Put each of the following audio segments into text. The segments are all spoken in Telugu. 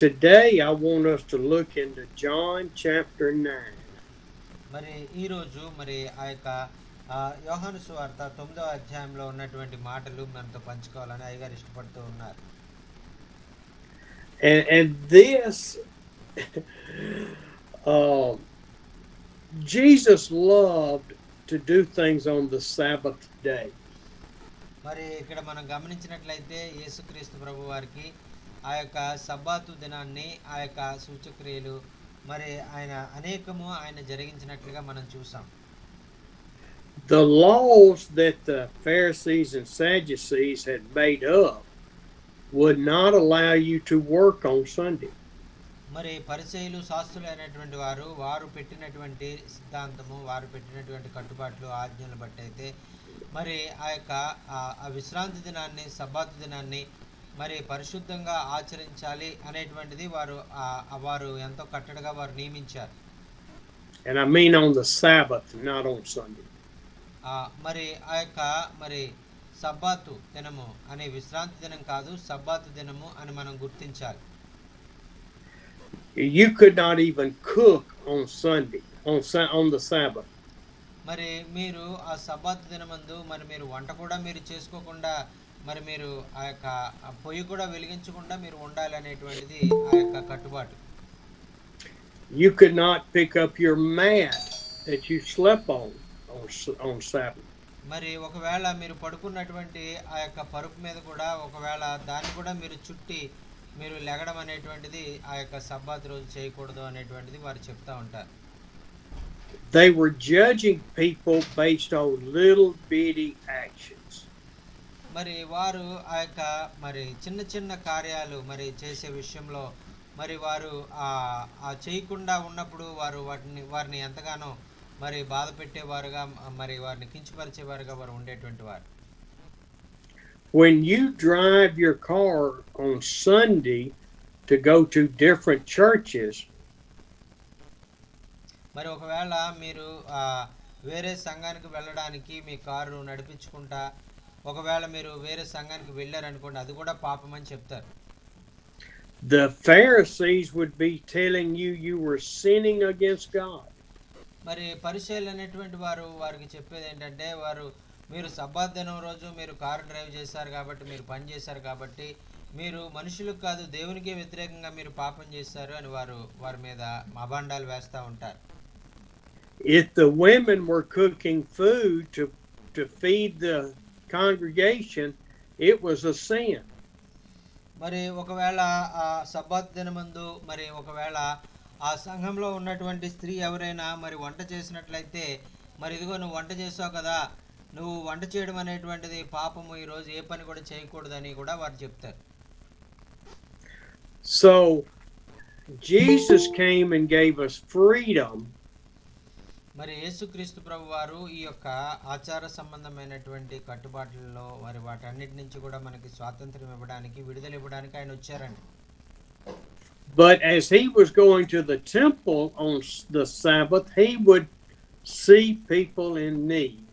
Today, I want us to look into John chapter 9. మరి ఈరోజు మరి ఆ యొక్క యోహాను సువార్త 9వ అధ్యాయంలో ఉన్నటువంటి మాటలు మనతో పంచుకోవాలని అయ్యగారు ఇష్టపడుతూ ఉన్నారు. And this, uh, Jesus loved to do things on the Sabbath day. మరి ఇక్కడ మనం గమనించినట్లయితే యేసుక్రీస్తు ప్రభు వారికి ఆ యొక్క సబ్బాతు దినాన్ని ఆ యొక్క సూచక్రియలు మరి ఆయన జరిగించినట్లుగా మనం చూసాం. The laws that the Pharisees and Sadducees had made up would not allow you to work on Sunday. మరి పరిసయ్యులు శాస్త్రులు అయినటువంటి వారు పెట్టినటువంటి సిద్ధాంతము, వారు పెట్టినటువంటి కట్టుబాట్లు, ఆజ్ఞలు బట్టి అయితే మరి ఆ యొక్క ఆ విశ్రాంతి దినాన్ని, సబ్బాతు దినాన్ని మరి పరిశుద్ధంగా ఆచరించాలి అనేటువంటిది వారు ఎంతో కట్టడిగా వారు నియమించారు. And I mean on the Sabbath, not on Sunday. మరి ఆ యొక్క మరి సబ్బాతు దినము అనే విశ్రాంతి దినం కాదు, సబ్బాతు దినము అని మనం గుర్తించాలి. You could not even cook on Sunday, on the Sabbath. మరి మీరు ఆ సబ్బాతు దినమందు మరి మీరు వంట కూడా మీరు చేసుకోకుండా, మరి మీరు ఆ యొక్క పొయ్యి కూడా వెలిగించకుండా మీరు ఉండాలి అనేటువంటిది ఆ యొక్క కట్టుబాటు. You could not pick up your mat that you slept on Sabbath. మరి ఒకవేళ మీరు పడుకున్నటువంటి ఆ యొక్క పరుపు మీద కూడా ఒకవేళ దాన్ని కూడా మీరు చుట్టి మీరు లెగడం అనేటువంటిది ఆ యొక్క సబ్బాతు రోజు చేయకూడదు అనేటువంటిది వారు చెప్తా ఉంటారు. They were judging people based on little bitty actions. మరి వారు ఆ యొక్క మరి చిన్న చిన్న కార్యాలు మరి చేసే విషయంలో మరి వారు ఆ చేయకుండా ఉన్నప్పుడు వారిని ఎంతగానో మరి బాధ పెట్టేవారుగా, మరి వారిని కించపరిచేవారుగా వారు ఉండేటువంటి వారు. When you drive your car on Sunday to go to different churches, మరి ఒకవేళ మీరు వేరే సంఘానికి వెళ్ళడానికి మీ కారు నడిపించుకుంటా ఒకవేళ మీరు వేరే సంఘానికి వెళ్ళారనుకోండి, అది కూడా పాపం అని చెప్తారు. The Pharisees would be telling you you were sinning against God. మరి పరిసయ్యులు అనేటువంటి వారికి చెప్పేది ఏంటంటే, మీరు సబ్బాత్ దినం రోజు మీరు కారు డ్రైవ్ చేశారు కాబట్టి, మీరు పని చేశారు కాబట్టి, మీరు మనుషులకు కాదు దేవునికే వ్యతిరేకంగా మీరు పాపం చేశారు అని వారి మీద అభాండాలు వేస్తూ ఉంటారు. If the women were cooking food to feed the congregation, it was a sin. మరి ఒకవేళ ఆ సబ్బాత్ దినమందు మరి ఒకవేళ ఆ సంఘంలో ఉన్నటువంటి స్త్రీ ఎవరైనా మరి వంట చేసినట్లయితే, మరి ఇదిగో నువ్వు వంట చేసావు కదా, నువ్వు వంట చేయడం అనేటువంటిది పాపము, ఈరోజు ఏ పని కూడా చేయకూడదని కూడా వారు చెప్తారు. So Jesus came and gave us freedom. మరి యేసుక్రీస్తు ప్రభు వారు ఈ యొక్క ఆచార సంబంధమైనటువంటి కట్టుబాట్లలో మరి వాటన్నిటి నుంచి కూడా మనకి స్వాతంత్రం ఇవ్వడానికి, విడుదల ఇవ్వడానికి ఆయన వచ్చారండి. But as he was going to the temple on the Sabbath, he would see people in need.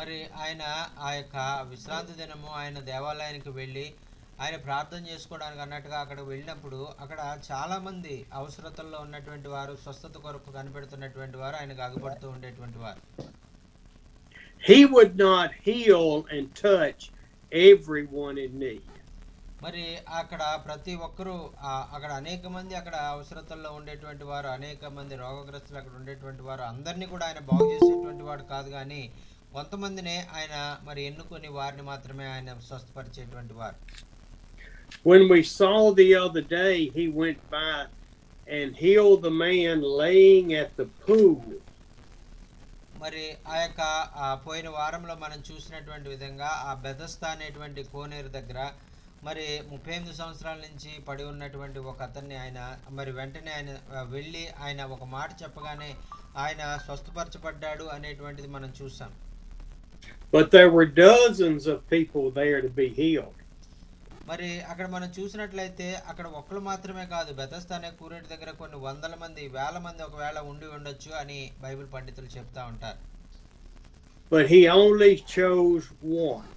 మరి ఆయన ఆ యొక్క విశ్రాంతి దినము ఆయన దేవాలయానికి వెళ్ళి ఆయన ప్రార్థన చేసుకోవడానికి అన్నట్టుగా అక్కడ వెళ్ళినప్పుడు అక్కడ చాలా మంది అవసరతల్లో ఉన్నటువంటి వారు, స్వస్థత కొరకు కనిపెడుతున్నటువంటి వారు ఆయనకు అగుపడుతూ ఉండేటువంటి వారు. He would not heal and touch everyone in need. మరి అక్కడ ప్రతి ఒక్కరూ అక్కడ అనేక మంది అక్కడ అవసరతల్లో ఉండేటువంటి వారు, అనేక మంది రోగగ్రస్తులు అక్కడ ఉండేటువంటి వారు అందరినీ కూడా ఆయన బాగు చేసేటువంటి వాడు కాదు, కానీ కొంతమందినే ఆయన మరి ఎన్నుకొని వారిని మాత్రమే ఆయన స్వస్థపరిచేటువంటి వారు. When we saw the other day, he went by and healed the man laying at the pool. మరి ఆ యొక్క పోయిన వారంలో మనం చూసినటువంటి విధంగా ఆ బెతస్తా అనేటువంటి కోనేరు దగ్గర మరి 38 సంవత్సరాల నుంచి పడి ఉన్నటువంటి ఒక అతన్ని ఆయన మరి వెంటనే ఆయన వెళ్ళి ఆయన ఒక మాట చెప్పగానే ఆయన స్వస్థపరచబడ్డాడు అనేటువంటిది మనం చూసాం. But there were dozens of people there to be healed. మరి అక్కడ మనం చూసినట్లయితే అక్కడ ఒక్కరు మాత్రమే కాదు, బెతస్తా అనే కూరేటి దగ్గర కొన్ని వందల మంది, వేల మంది ఒకవేళ ఉండి ఉండొచ్చు అని బైబిల్ పండితులు చెప్తా ఉంటారు. But he only chose one.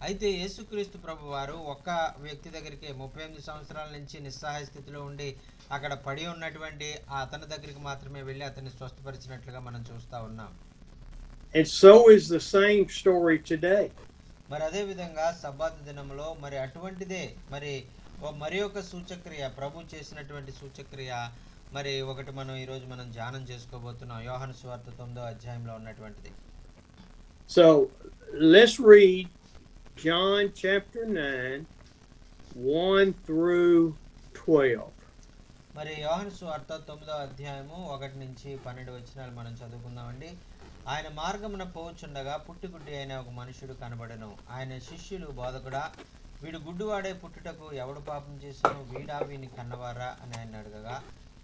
అయితే యేసుక్రీస్తు ప్రభు వారు ఒక్క వ్యక్తి దగ్గరికి 38 సంవత్సరాల నుంచి నిస్సహాయ స్థితిలో ఉండి అక్కడ పడి ఉన్నటువంటి అతని దగ్గరికి మాత్రమే వెళ్ళి అతన్ని స్వస్థపరిచినట్లుగా మనం చూస్తా ఉన్నాం. And so is the same story today. మరి అదే విధంగా సబ్బాతు దినంలో మరి అటువంటిదే మరి ఒక సూచక్రియ ప్రభు చేసినటువంటి సూచక్రియ మరి ఒకటి మనం ఈ రోజు మనం ధ్యానం చేసుకోబోతున్నాం. యోహాను సువార్త 9వ అధ్యాయంలో ఉన్నటువంటిది. So let's read John chapter 9, 1 through 12. మరి యోహాను సువార్త 9వ అధ్యాయము 1 నుంచి 12 వచనాలు మనం చదువుకుందామండి. ఆయన మార్గమున పోవుచుండగా పుట్టుగుడ్డి అయిన ఒక మనుషుడు కనబడెను. ఆయన శిష్యులు, బోధకుడా, వీడు గుడ్డివాడే పుట్టుటకు ఎవడు పాపం చేసెను, వీడా వీని కన్నవారా అని ఆయన అడగగా,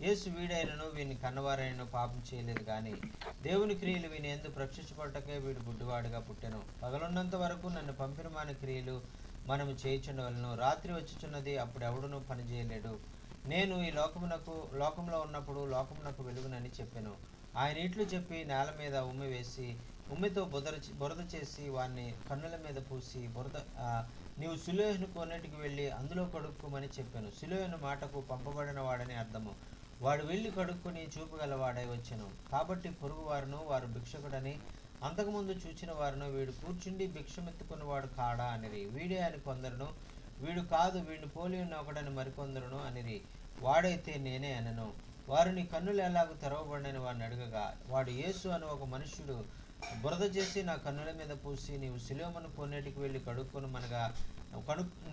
యేసు వీడైనను వీని కన్నవారైనను పాపం చేయలేదు గాని దేవుని క్రియలు వీని యందు ప్రక్షించుకొనుటకే వీడు గుడ్డివాడుగా పుట్టెను. పగలున్నంత వరకు నన్ను పంపిన మాని క్రియలు మనము చేయుచుండవలెను. రాత్రి వచ్చుచున్నది, అప్పుడు ఎవడునూ పని చేయలేడు. నేను ఈ లోకంలో ఉన్నప్పుడు లోకమునకు వెలుగునని చెప్పెను. ఆయన ఇట్లు చెప్పి నేల మీద ఉమ్మి వేసి ఉమ్మితో బురద చేసి వారిని కన్నుల మీద పూసి నీవు సిలోయను కొన్నిటికి వెళ్ళి అందులో కడుక్కోమని చెప్పాను. సిలోయను మాటకు పంపబడిన వాడని అర్థము. వాడు వెళ్ళి కడుక్కొని చూపుగలవాడై వచ్చెను. కాబట్టి పొరుగువారును వారు భిక్షకుడని అంతకుముందు చూచిన వారును వీడు కూర్చుండి భిక్షమెత్తుకుని వాడు కాడా అనిరి. వీడే అని కొందరును, వీడు కాదు వీడిని పోలి ఉన్న ఒకడని మరికొందరును అనిరి. వాడైతే నేనే అనను. వారు నీ కన్నులు ఎలాగూ తెరవబడినని వాడిని అడగగా, వాడు యేసు అని ఒక మనుష్యుడు బురద చేసి నా కన్నుల మీద పూసి నీవు సిలోమను కొన్నిటికి వెళ్ళి కడుక్కొనమనగా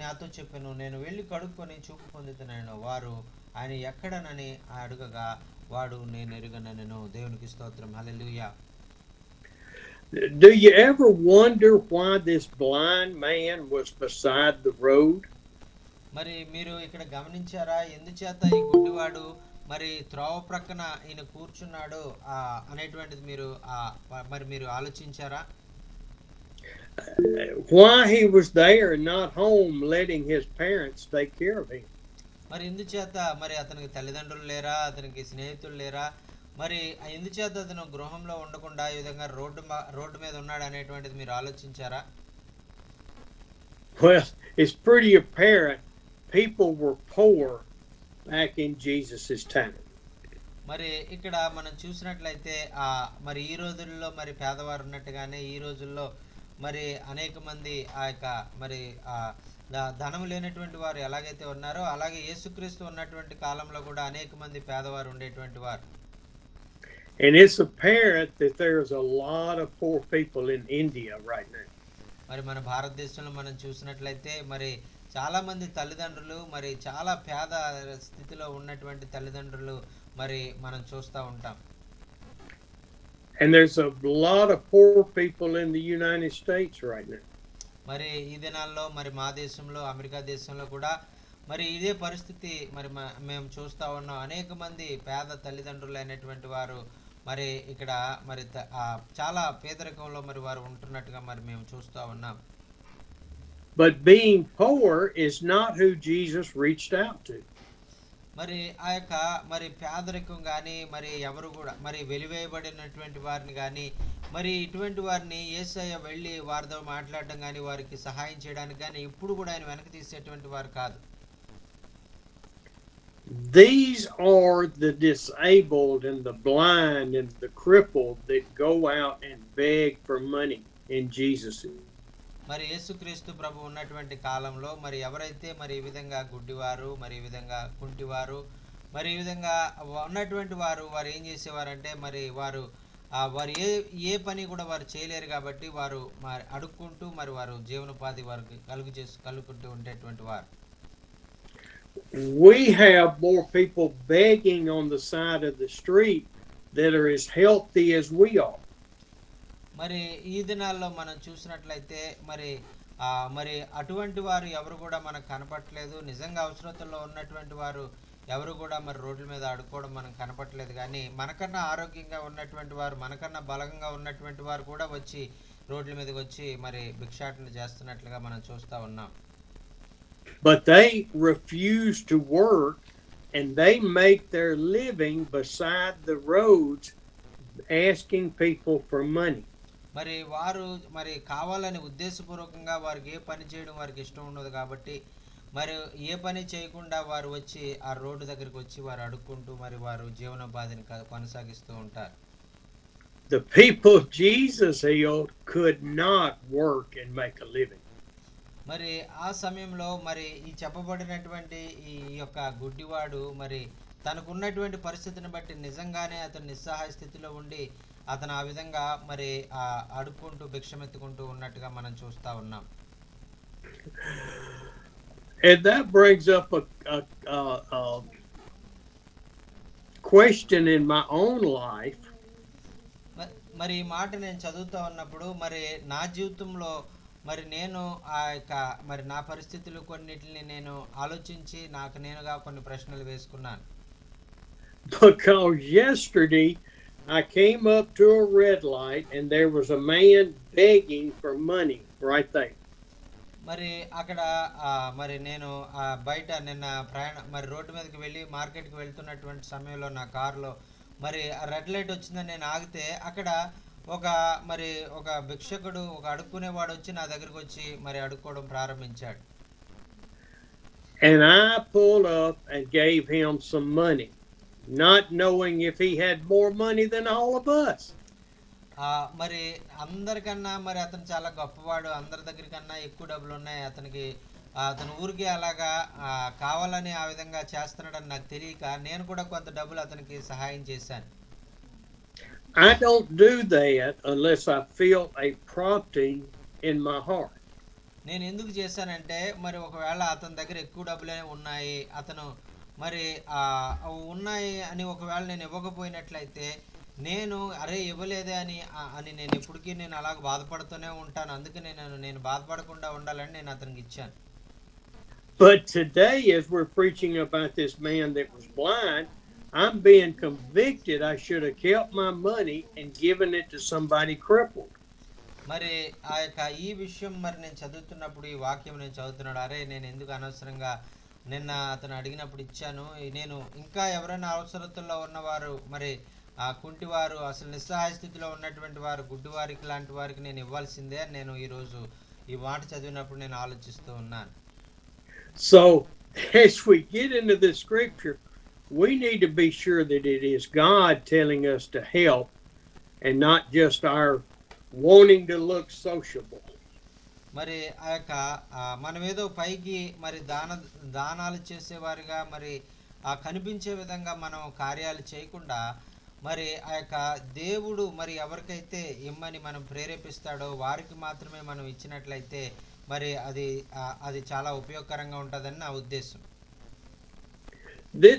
నాతో చెప్పాను. నేను వెళ్ళి కడుక్కొని చూపు పొందుతున్నాను. వారు ఆయన ఎక్కడనని అడగగా వాడు నేను ఎరుగనను. దేవునికి స్తోత్రం. హల్లెలూయా. Do you ever wonder why this blind man was beside the road? మరి మీరు ఇక్కడ గమనించారా, ఎందుచేత ఈ గుడ్డివాడు మరి త్రోవ ప్రక్కన ఈయన కూర్చున్నాడు అనేటువంటిది మీరు ఆలోచించారా? Why he was there and not home letting his parents take care of him? మరి ఎందుచేత మరి అతనికి తల్లిదండ్రులు లేరా, అతనికి స్నేహితులు లేరా, మరి ఎందుచేత అతను గృహంలో ఉండకుండా ఈ విధంగా రోడ్డు మీద ఉన్నాడు అనేటువంటిది మీరు ఆలోచించారా? Well, it's pretty apparent people were poor back in Jesus's time. మరి ఇక్కడ మనం చూసినట్లయితే మరి ఈ రోజుల్లో మరి పేదవారు ఉన్నట్టుగానే ఈ రోజుల్లో మరి అనేక మంది మరి ధనం లేనటువంటి వారు ఎలాగైతే ఉన్నారో అలాగే యేసుక్రీస్తు ఉన్నటువంటి కాలంలో కూడా అనేక మంది పేదవారు ఉండేటువంటి వారు. And it's apparent that there's a lot of poor people in India right now. మరి మన భారతదేశంలో మనం చూసినట్లయితే మరి చాలా మంది తల్లిదండ్రులు మరి చాలా పేద స్థితిలో ఉన్నటువంటి తల్లిదండ్రులు మరి మనం చూస్తూ ఉంటాం. And there's a lot of poor people in the United States right now. మరి ఈ దినాల్లో మరి మా దేశంలో అమెరికా దేశంలో కూడా మరి ఇదే పరిస్థితి మరి మేము చూస్తూ ఉన్నాం. అనేక మంది పేద తల్లిదండ్రులు అయినటువంటి వారు మరి ఇక్కడ మరి చాలా పేదరికంలో మరి వారు ఉంటున్నట్టుగా మరి మేము చూస్తూ ఉన్నాం. But being poor is not who Jesus reached out to. మరి మరి పేదరికం కానీ మరి ఎవరు కూడా మరి వెలివేయబడినటువంటి వారిని కానీ మరి ఇటువంటి వారిని యేసయ్య వెళ్ళి వారితో మాట్లాడడం కానీ వారికి సహాయం చేయడానికి కానీ ఇప్పుడు కూడా ఆయన వెనక్కి తీసేటువంటి వారు కాదు. These are the disabled and the blind and the crippled that go out and beg for money in Jesus. మరి యేసుక్రీస్తు ప్రభు ఉన్నటువంటి కాలంలో మరి ఎవరైతే మరి ఈ విధంగా గుడ్డివారు మరి ఈ విధంగా కుంటివారు మరి ఈ విధంగా ఉన్నటువంటి వారు ఏం చేసేవారంటే మరి వారు ఏ పని కూడా వారు చేయలేరు కాబట్టి వారు మరి అడుక్కుంటూ మరి వారు జీవనోపాధి వారికి కలుగుకుంటూ ఉండేటువంటి వారు. We have more people begging on the side of the street that are as healthy as we are. మరి ఈ దినాల్లో మనం చూసినట్లయితే మరి అటువంటి వారు ఎవరు కూడా మనకు కనపట్లేదు. నిజంగా అవసరతల్లో ఉన్నటువంటి వారు ఎవరు కూడా మరి రోడ్ల మీద ఆడుకోవడం మనం కనపట్లేదు. కానీ మనకన్నా ఆరోగ్యంగా ఉన్నటువంటి వారు మనకన్నా బలంగా ఉన్నటువంటి వారు కూడా వచ్చి రోడ్ల మీదకి వచ్చి మరి భిక్షాటన చేస్తున్నట్లుగా మనం చూస్తూ ఉన్నాం. But they refuse to work and they make their living beside the roads asking people for money. మరి వారు మరి కావాలని ఉద్దేశపూర్వకంగా వారికి ఏ పని చేయడం వారికి ఇష్టం ఉండదు కాబట్టి మరి ఏ పని చేయకుండా వారు వచ్చి ఆ రోడ్డు దగ్గరికి వచ్చి వారు అడుక్కుంటూ మరి వారు జీవనోపాధిని కొనసాగిస్తూ ఉంటారు. The people Jesus healed could not work and make a living. మరి ఆ సమయంలో మరి ఈ చెప్పబడినటువంటి ఈ యొక్క గుడ్డివాడు మరి తనకున్నటువంటి పరిస్థితిని బట్టి నిజంగానే అతను నిస్సహాయ స్థితిలో ఉండి అతను ఆ విధంగా మరి అడుక్కుంటూ భిక్షమెత్తుకుంటూ ఉన్నట్టుగా మనం చూస్తా ఉన్నాం. And that brings up a question in my own life. మరి ఈ మాట నేను చదువుతూ ఉన్నప్పుడు మరి నా జీవితంలో మరి నేను ఆ యొక్క మరి నా పరిస్థితులు కొన్నిటిని నేను ఆలోచించి నాకు నేనుగా కొన్ని ప్రశ్నలు వేసుకున్నాను. Because yesterday I came up to a red light and there was a man begging for money right there. మరి అక్కడ మరి నేను బయట నిన్న మరి రోడ్డు మీదకి వెళ్ళి మార్కెట్కి వెళ్తున్నటువంటి సమయంలో నా కారులో మరి రెడ్ లైట్ వచ్చిందని నేను ఆగితే అక్కడ ఒక భిక్షకుడు ఒక అడుక్కునేవాడు వచ్చి నా దగ్గరికి వచ్చి మరి అడుక్కోవడం ప్రారంభించాడు. And I pulled up and gave him some money, not knowing if he had more money than all of us. మరి అందరికన్నా మరి అతను చాలా గొప్పవాడు, అందరి దగ్గర కన్నా ఎక్కువ డబ్బులు ఉన్నాయి అతనికి, అతను ఊరికి అలాగా కావాలని ఆ విధంగా చేస్తున్నాడని నాకు తెలియక నేను కూడా కొంత డబ్బులు అతనికి సహాయం చేశాను. I don't do that unless I feel a prompting in my heart. నేను ఎందుకు చేశానంటే మరి ఒకవేళ అతని దగ్గర ఎక్కువ డబ్బులే ఉన్నాయి, అతను మరి ఉన్నాయి అని ఒకవేళ నేను ఇవ్వకపోయినట్లయితే నేను అరే ఇవ్వలేదే అని నేను ఎప్పటికీ నేను అలాగ బాధపడుతూనే ఉంటాను. అందుకే నేను బాధపడకుండా ఉండాలని నేను అతనికి ఇచ్చాను. But today, as we're preaching about this man that was blind, I'm being convicted I should have kept my money and given it to somebody crippled. మరి ఈ విషయం మరి నేను చదువుతున్నప్పుడు ఈ వాక్యం నేను చదువుతున్నాడు, అరే నేను ఎందుకు అనవసరంగా నిన్న అతను అడిగినప్పుడు ఇచ్చాను, నేను ఇంకా ఎవరైనా అవసరతల్లో ఉన్నవారు మరి కుంటివారు అసలు నిస్సహాయ స్థితిలో ఉన్నటువంటి వారు గుడ్డివారికి లాంటి వారికి నేను ఇవ్వాల్సిందే నేను ఈరోజు ఈ మాట చదివినప్పుడు నేను ఆలోచిస్తూ ఉన్నాను. So as we get into this scripture, we need to be sure that it is God telling us to help and not just our wanting to look sociable. మరి మనం ఏదో పైకి మరి దానాలు చేసేవారిగా మరి కనిపించే విధంగా మనం కార్యాలు చేయకుండా మరి దేవుడు మరి ఎవరికైతే ఇమ్మని మనం ప్రేరేపిస్తాడో వారికి మాత్రమే మనం ఇచ్చినట్లయితే మరి అది చాలా ఉపయోగకరంగా ఉంటుందని నా ఉద్దేశం.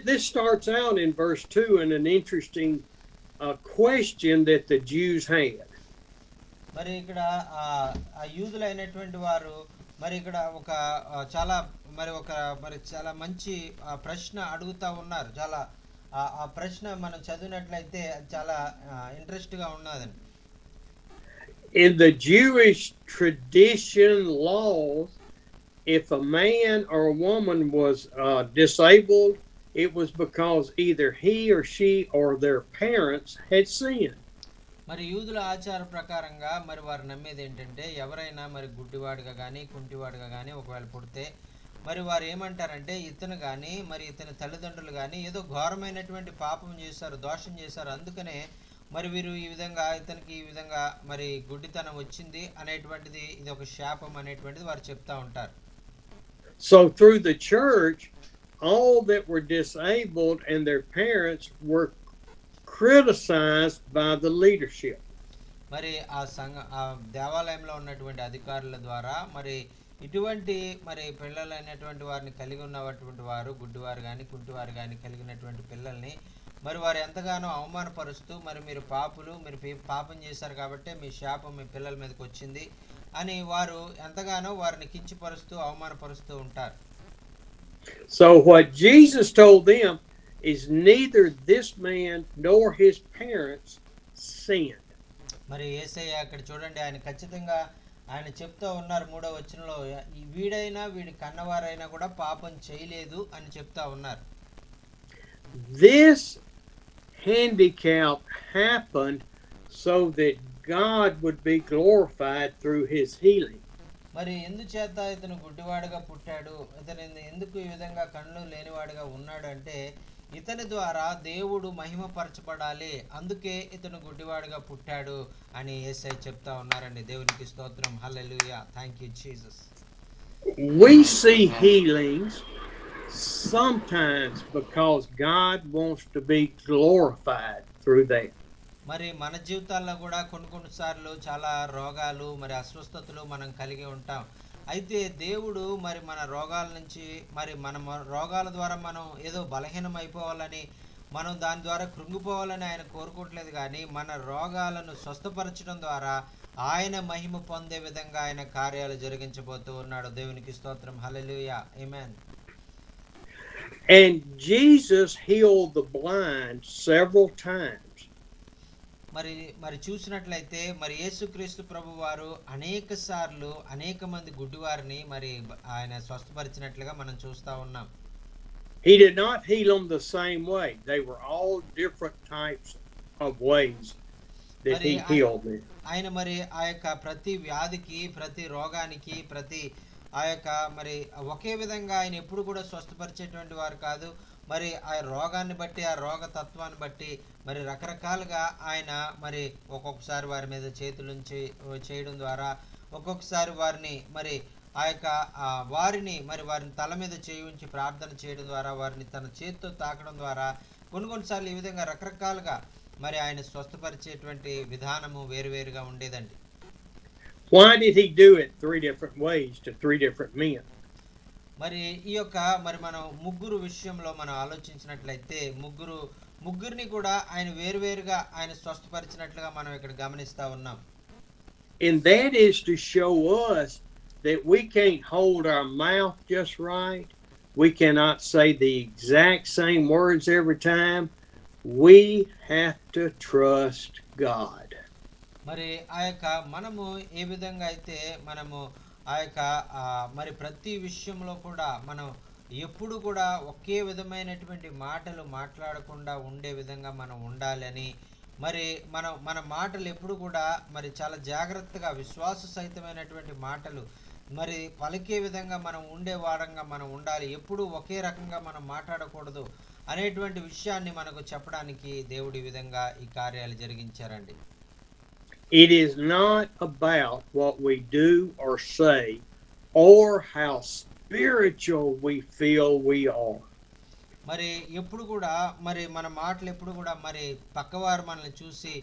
This starts out in verse 2 in an interesting question that the Jews had. మరి ఇక్కడ యూదులైనటువంటి వారు మరి ఇక్కడ చాలా మంచి ప్రశ్న అడుగుతా ఉన్నారు. చాలా ఆ ప్రశ్న మనం చదివినట్లయితే చాలా ఇంట్రెస్ట్ గా ఉన్నదండి. In the Jewish tradition laws, if a man or a woman was disabled, it was because either he or she or their parents had sinned. మరి యూదుల ఆచార ప్రకారంగా మరి వారు నమ్మేది ఏంటంటే ఎవరైనా మరి గుడ్డివాడుగా కానీ కుంటివాడుగా కానీ ఒకవేళ పుడితే మరి వారు ఏమంటారంటే ఇతను కానీ మరి ఇతని తల్లిదండ్రులు కానీ ఏదో ఘోరమైనటువంటి పాపం చేశారు, దోషం చేశారు, అందుకనే మరి వీరు ఈ విధంగా ఇతనికి ఈ విధంగా మరి గుడ్డితనం వచ్చింది అనేటువంటిది ఇది ఒక శాపం అనేటువంటిది వారు చెప్తా ఉంటారు. So through the church, all that were disabled and their parents were criticized by the leadership. మరి ఆ దేవాలయంలో ఉన్నటువంటి అధికారుల ద్వారా మరి ఇటువంటి మరి పిల్లలైనటువంటి వారిని కలిగి ఉన్నటువంటి వారు గుడ్డివారు కానీ కుంటివారు కానీ కలిగినటువంటి పిల్లల్ని మరి వారు ఎంతగానో అవమానపరుస్తూ మరి మీరు పాపులు, మీరు పాపం చేశారు కాబట్టి మీ శాపం మీ పిల్లల మీదకి వచ్చింది అని వారు ఎంతగానో వారిని కించపరుస్తూ అవమానపరుస్తూ ఉంటారు. So what Jesus told them is neither this man nor his parents sinned. మరి యేసయ్య అక్కడ చూడండి ఆయన ఖచ్చితంగా ఆయన చెప్తూ ఉన్నారు 3వ వచనంలో వీడైనా వీడి కన్నవారైనా కూడా పాపం చేయలేదు అని చెప్తా ఉన్నారు. This handicap happened so that God would be glorified through his healing. మరి ఎందుచేత ఇతను గుడ్డివాడుగా పుట్టాడు, ఇతను ఎందుకు ఈ విధంగా కళ్ళు లేనివాడుగా ఉన్నాడు అంటే ఇతని ద్వారా దేవుడు మహిమపరచబడాలి, అందుకే ఇతను గుడ్డివాడుగా పుట్టాడు అని యేసయ్య చెప్తా ఉన్నారండి. దేవునికి స్తోత్రం. Hallelujah. Thank you Jesus. We see healings sometimes because God wants to be glorified through that. మరి మన జీవితాల్లో కూడా కొన్ని సార్లు చాలా రోగాలు మరి అస్వస్థతలు మనం కలిగి ఉంటాం. అయితే దేవుడు మరి మన రోగాల నుంచి మరి మన రోగాల ద్వారా మనం ఏదో బలహీనం అయిపోవాలని, మనం దాని ద్వారా కృంగిపోవాలని ఆయన కోరుకోవట్లేదు, కానీ మన రోగాలను స్వస్థపరచడం ద్వారా ఆయన మహిమ పొందే విధంగా ఆయన కార్యాలు జరిగించబోతూ ఉన్నాడు. దేవునికి స్తోత్రం. హల్లెలూయా. ఆమేన్. And Jesus healed the blind several times. మరి చూసినట్లయితే మరి యేసుక్రీస్తు ప్రభు వారు అనేక సార్లు అనేక మంది గుడ్డివారిని మరి ఆయన స్వస్థపరిచినట్లుగా మనం చూస్తా ఉన్నాం. He did not heal them the same way. They were all different types of ways that he healed them. ఆయన మరి ఆ యొక్క ప్రతి వ్యాధికి, ప్రతి రోగానికి, ప్రతి ఆ యొక్క మరి ఒకే విధంగా ఆయన ఎప్పుడు కూడా స్వస్థపరిచేటువంటి వారు కాదు. మరి ఆ రోగాన్ని బట్టి, ఆ రోగ తత్వాన్ని బట్టి మరి రకరకాలుగా ఆయన మరి ఒక్కొక్కసారి వారి మీద చేతులుంచి చేయడం ద్వారా, ఒక్కొక్కసారి వారిని మరి ఆ యొక్క వారిని తల మీద చేయి ఉంచి ప్రార్థన చేయడం ద్వారా, వారిని తన చేతితో తాకడం ద్వారా కొన్నిసార్లు ఈ విధంగా రకరకాలుగా మరి ఆయన స్వస్థపరిచేటువంటి విధానము వేరువేరుగా ఉండేదండి. Why did he do it 3 different ways to 3 different men? మరి ఈ యొక్క మరి మనం ముగ్గురు విషయంలో మనం ఆలోచించినట్లయితే ముగ్గురిని కూడా ఆయన వేరువేరుగా ఆయన స్వస్థపరిచినట్లుగా మనం ఇక్కడ గమనిస్తా ఉన్నాం. And that is to show us that we can't hold our mouth just right. We cannot say the exact same words every time. We have to trust God. మరి ఆ యొక్క మనము ఏ విధంగా అయితే మనము ఆ యొక్క మరి ప్రతి విషయంలో కూడా మనం ఎప్పుడు కూడా ఒకే విధమైనటువంటి మాటలు మాట్లాడకుండా ఉండే విధంగా మనం ఉండాలని, మరి మన మాటలు ఎప్పుడు కూడా మరి చాలా జాగ్రత్తగా విశ్వాస సహితమైనటువంటి మాటలు మరి పలికే విధంగా మనం ఉండే వారంగా మనం ఉండాలి. ఎప్పుడు ఒకే రకంగా మనం మాట్లాడకూడదు అనేటువంటి విషయాన్ని మనకు చెప్పడానికి దేవుడు ఈ విధంగా ఈ కార్యాలు జరిగించారండి. It is not about what we do or say or how spiritual we feel we are. మరి ఎప్పుడు కూడా మరి మన మాటలు ఎప్పుడు కూడా మరి పక్కవారు మనల్ని చూసి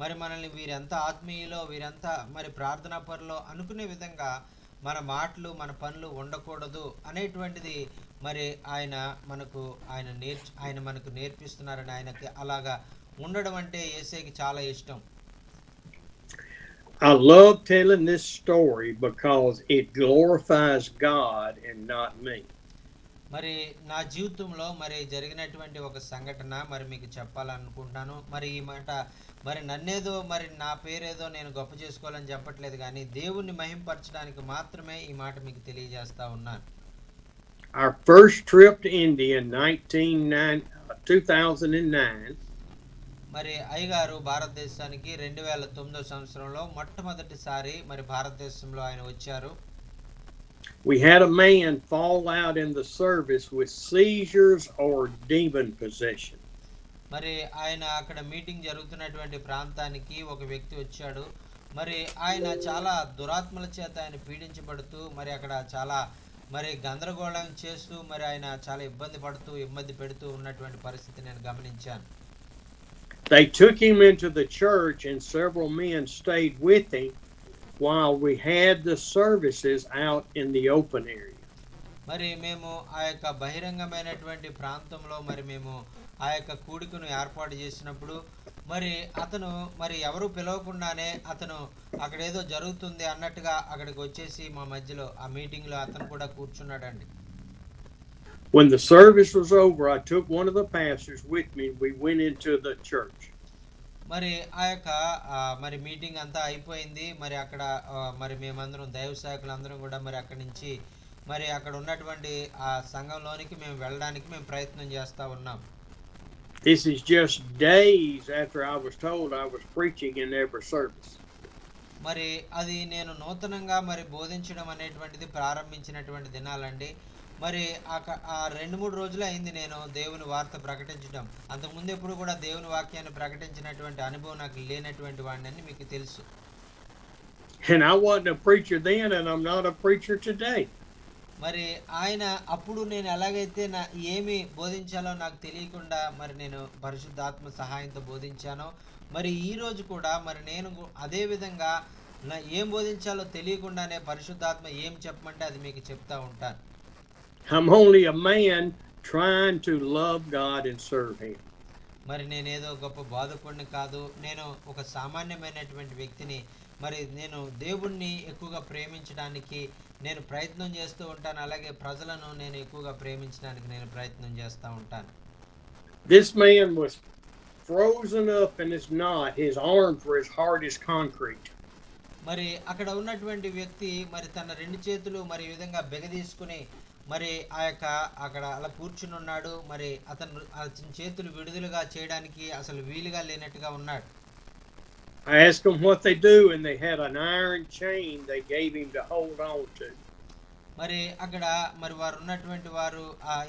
మరి మనల్ని వీరంతా ఆత్మీయులో, వీరంతా మరి ప్రార్థనా పరులో అనుకునే విధంగా మన మాటలు, మన పనులు ఉండకూడదు అనేటువంటిది మరి ఆయన మనకు నేర్పిస్తున్నారని, ఆయనకి అలాగా ఉండడం అంటే యేసయ్యకి చాలా ఇష్టం. I love telling this story because it glorifies God and not me. మరి నా జీవితంలో మరి జరిగినటువంటి ఒక సంఘటన మరి మీకు చెప్పాలనుకుంటున్నాను. మరి ఈ మాట మరి నన్నేదో మరి నా పేరేదో నేను గొప్ప చేసుకోవాలని చెప్పట్లేదు, కానీ దేవుణ్ణి మహింపరచడానికి మాత్రమే ఈ మాట మీకు తెలియజేస్తా ఉన్నాను. Our first trip to India in 2009. మరి అయ్యగారు భారతదేశానికి 2009 సంవత్సరంలో మొట్టమొదటిసారి మరి భారతదేశంలో ఆయన వచ్చారు. We had a man fall out in the service with seizures or demon possession. మరి ఆయన అక్కడ మీటింగ్ జరుగుతున్నటువంటి ప్రాంతానికి ఒక వ్యక్తి వచ్చాడు. మరి ఆయన చాలా దురాత్మల చేత ఆయన పీడించబడుతూ మరి అక్కడ చాలా మరి గందరగోళం చేస్తూ మరి ఆయన చాలా ఇబ్బంది పెడుతూ ఉన్నటువంటి పరిస్థితి నేను గమనించాను. They took him into the church and several men stayed with him while we had the services out in the open area. మరి మేము ఆ యొక్క బహిరంగమైనటువంటి ప్రాంతంలో మరి మేము ఆ యొక్క కూడికను ఏర్పాటు చేసినప్పుడు మరి అతను మరి ఎవరు పిలవకుండానే అతను అక్కడ ఏదో జరుగుతుంది అన్నట్టుగా అక్కడికి వచ్చేసి మా మధ్యలో ఆ మీటింగ్ లో అతను కూడా కూర్చున్నాడండి. When the service was over, I took one of the pastors with me. We went into the church. మరి ఆ యొక్క మరి మీటింగ్ అంతా అయిపోయింది. మరి అక్కడ మరి మేమందరం దైవ సేవకులందరం కూడా మరి అక్కడి నుంచి మరి అక్కడ ఉన్నటువంటి ఆ సంఘంలోనికి మేము వెళ్ళడానికి మేము ప్రయత్నం చేస్తా ఉన్నాం. This is just days after I was told I was preaching in every service. మరి అది నేను నూతనంగా మరి బోధించడం అనేటువంటిది ప్రారంభించినటువంటి దినాలండి. మరి ఆ 2-3 రోజులే అయింది నేను దేవుని వార్త ప్రకటించడం. అంతకుముందు ఎప్పుడు కూడా దేవుని వాక్యాన్ని ప్రకటించినటువంటి అనుభవం నాకు లేనటువంటి వాడినని మీకు తెలుసు. And I wasn't a preacher then, and I'm not a preacher today. మరి ఆయన అప్పుడు నేను ఎలాగైతే ఏమి బోధించాలో నాకు తెలియకుండా మరి నేను పరిశుద్ధాత్మ సహాయంతో బోధించానో, మరి ఈ రోజు కూడా మరి నేను అదే విధంగా ఏం బోధించాలో తెలియకుండానే పరిశుద్ధాత్మ ఏం చెప్పమంటే అది మీకు చెప్తా ఉంటాను. I'm only a man trying to love God and serve Him. మరి నేనేదో గొప్ప బోధకుడిని కాదు, నేను ఒక సామాన్యమైనటువంటి వ్యక్తిని. మరి నేను దేవుణ్ణి ఎక్కువగా ప్రేమించడానికి నేను ప్రయత్నం చేస్తూ ఉంటాను. అలాగే ప్రజలను నేను ఎక్కువగా ప్రేమించడానికి నేను ప్రయత్నం చేస్తూ ఉంటాను. This man was frozen up in his knot. His arms were as hard as concrete. మరి అక్కడ ఉన్నటువంటి వ్యక్తి మరి తన 2 చేతులు మరి ఈ విధంగా బిగదీసుకుని మరి అక్కడ అలా కూర్చుని ఉన్నాడు. మరి అతని చేతులు విడుదలగా చేయడానికి అసలు వీలుగా లేనట్టుగా ఉన్నాడు. I asked them what they do, and they had an iron chain they gave him to hold on to. మరి అక్కడ మరి వారు ఉన్నటువంటి వారు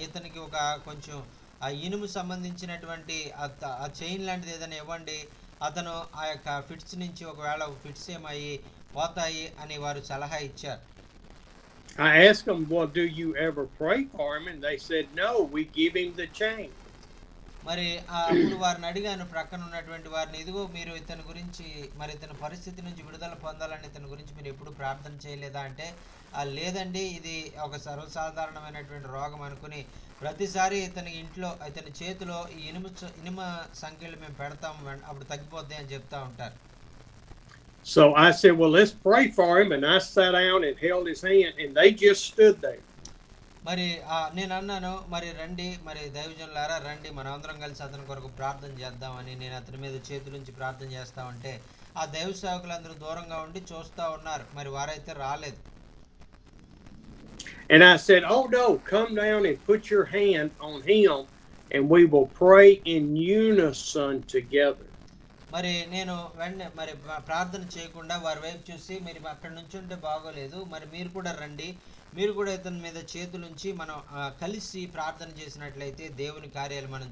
ఇతనికి ఒక కొంచెం ఇనుము సంబంధించినటువంటి ఆ చైన్ లాంటిది ఏదైనా ఇవ్వండి, అతను ఆ యొక్క ఫిట్స్ నుంచి ఒకవేళ ఫిట్స్ ఏమయ్యి పోతాయి అని వారు సలహా ఇచ్చారు. I asked them, well, do you ever pray for him? And they said, no, we give him the chain. మరి అప్పుడు వారిని అడిగాను, ప్రక్కన ఉన్నటువంటి వారిని, ఇదిగో మీరు ఇతని గురించి మరి ఇతని పరిస్థితి నుంచి విడుదల పొందాలని ఇతని గురించి మీరు ఎప్పుడు ప్రార్థన చేయలేదా అంటే, లేదండి, ఇది ఒక సర్వసాధారణమైనటువంటి రోగం అనుకుని ప్రతిసారి ఇతని చేతిలో ఈ ఇనుమ సంఖ్యలు మేము పెడతాం, అప్పుడు తగ్గిపోద్ది అని చెప్తా ఉంటారు. So I said, well, let's pray for him. And I sat down and held his hand, and they just stood there. మరి నేను అన్నాను, మరి రండి, మరి దైవజనులారా రండి, మనం అందరం కలిసి అతని కొరకు ప్రార్థన చేద్దామని నేను అతని మీద చేతులుంచి ప్రార్థన చేస్తా ఉంటే ఆ దైవ సేవకులందరూ దూరంగా ఉండి చూస్తూ ఉన్నారు. మరి వారైతే రాలేదు. And I said, oh no, come down and put your hand on him, and we will pray in unison together. మరి నేను వెంటనే మరి ప్రార్థన చేయకుండా వారి వైపు చూసి, మీరు అక్కడ నుంచి ఉంటే బాగోలేదు, మరి మీరు కూడా రండి, మీరు కూడా ఇతని మీద చేతులుంచి మనం కలిసి ప్రార్థన చేసినట్లయితే దేవుని కార్యాలు మనం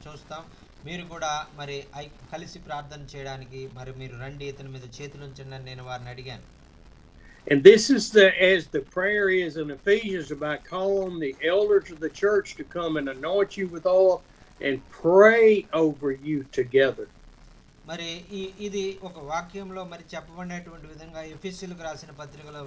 చూస్తాం. మీరు కూడా మరి కలిసి ప్రార్థన చేయడానికి మరి మీరు రండి, ఇతని మీద చేతులుంచండి అని నేను వారిని అడిగాను. And this is as the prayer is in Ephesians about calling the elders of the church to come and anoint you with oil and pray over you together. మరి ఇది ఒక వాక్యంలో మరి చెప్పబడినటువంటి విధంగా ఎఫెసీయులకు రాసిన పత్రికలో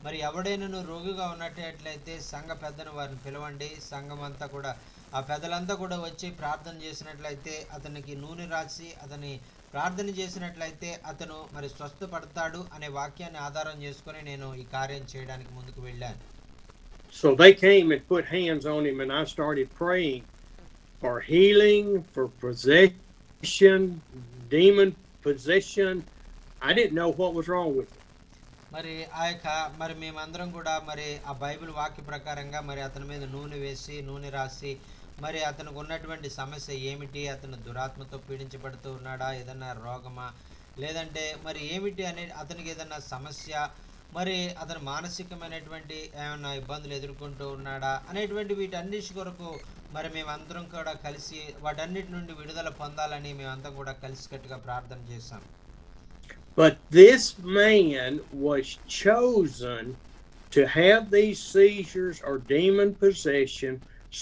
మరి ఎవడైనా రోగిగా ఉన్నట్లయితే సంఘ పెద్దను వారిని పిలవండి, సంఘం అంతా కూడా ఆ పెద్దలంతా కూడా వచ్చి ప్రార్థన చేసినట్లయితే అతనికి నూనె రాసి అతని ప్రార్థన చేసినట్లయితే అతను మరి స్వస్థపడతాడు అనే వాక్యాన్ని ఆధారం చేసుకొని నేను ఈ కార్యం చేయడానికి ముందుకు వెళ్ళాను. So they came and put hands on him, and I started praying for healing, for possession, demon possession. I didn't know what was wrong with him. మరి మేమందరం కూడా మరి ఆ బైబిల్ వాక్య ప్రకారంగా మరి అతని మీద నూనె రాసి మరి అతనికి ఉన్నటువంటి సమస్య ఏమిటి, అతను దురాత్మతో పీడించబడుతూ ఉన్నాడా, ఏదన్నా రోగమా, లేదంటే మరి ఏమిటి అనే అతనికి ఏదన్నా సమస్య, మరి అతను మానసికమైనటువంటి ఏమైనా ఇబ్బందులు ఎదుర్కొంటూ ఉన్నాడా అనేటువంటి వీటన్నిటి కొరకు మరి మేమందరం కూడా కలిసి వాటన్నిటి నుండి విడుదల పొందాలని మేమంతా కూడా కలిసికట్టుగా ప్రార్థన చేశాం. But this man was chosen to have these seizures or demon possession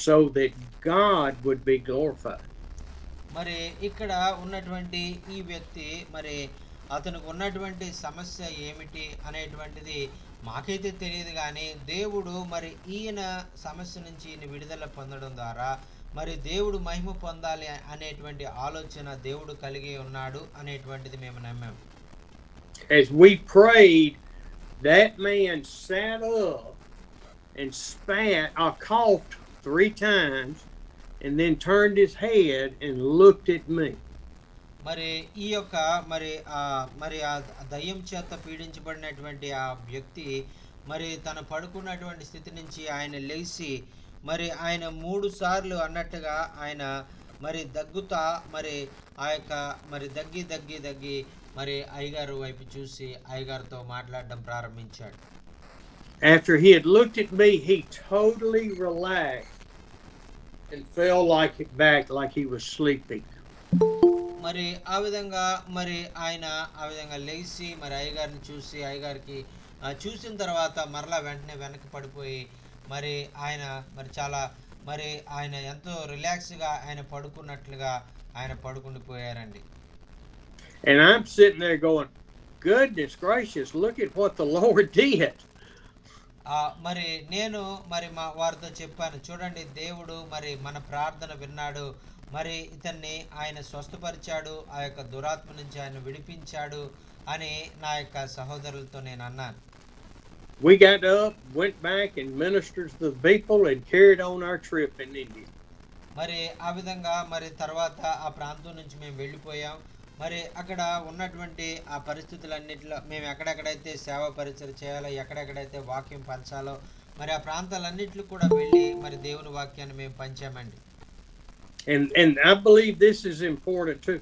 so that God would be glorified. మరి ఇక్కడ ఉన్నటువంటి ఈ వ్యక్తి మరి అతనికి ఉన్నటువంటి సమస్య ఏమిటి అనేటువంటిది మాకైతే తెలియదు, కానీ దేవుడు మరి ఈయన సమస్య నుంచి ఈయన విడుదల పొందడం ద్వారా మరి దేవుడు మహిమ పొందాలి అనేటువంటి ఆలోచన దేవుడు కలిగి ఉన్నాడు అనేటువంటిది మేము నమ్మాము. As we prayed, that man sat up and coughed 3 times, and then turned his head and looked at me. మరి ఈ యొక్క మరి ఆ దయ్యం చేత పీడించబడినటువంటి ఆ వ్యక్తి మరి తన పడుకున్నటువంటి స్థితి నుంచి ఆయన లేచి మరి ఆయన 3 సార్లు అన్నట్టుగా ఆయన మరి దగ్గుతా మరి ఆ యొక్క మరి దగ్గి మరి అయ్యగారు వైపు చూసి అయ్యగారితో మాట్లాడడం ప్రారంభించాడు. After he had looked at me, he totally relaxed and fell back like he was sleeping. మరి ఆ విధంగా మరి ఆయన ఆ విధంగా లేచి మరి అయ్యగారిని చూసి అయ్యగారికి చూసిన తర్వాత మరలా వెంటనే వెనక్కి పడిపోయి మరి ఆయన మరి చాలా మరి ఆయన ఎంతో రిలాక్స్గా ఆయన పడుకున్నట్లుగా ఆయన పడుకుండిపోయారండి. And I'm sitting there going, goodness gracious, look at what the Lord did. మరి నేను మరి మా వారితో చెప్పాను, చూడండి దేవుడు మరి మన ప్రార్థన విన్నాడు, మరి ఇతన్ని ఆయన స్వస్థపరిచాడు, ఆ యొక్క దురాత్మ నుంచి ఆయన విడిపించాడు అని నా యొక్క సహోదరులతో నేను అన్నాను. We got up, went back and ministered to the people and carried on our trip in India. మరి ఆ విధంగా మరి తర్వాత ఆ ప్రాంతం నుంచి మేము వెళ్ళిపోయాం. మరి అక్కడ ఉన్నటువంటి ఆ పరిస్థితులన్నిటిలో మేము ఎక్కడెక్కడైతే సేవా పరిచయం చేయాలో, ఎక్కడెక్కడైతే వాక్యం పంచాలో మరి ఆ ప్రాంతాలన్నిటిలో కూడా వెళ్ళి మరి దేవుని వాక్యాన్ని మేము పంచామండి. And I believe this is important too.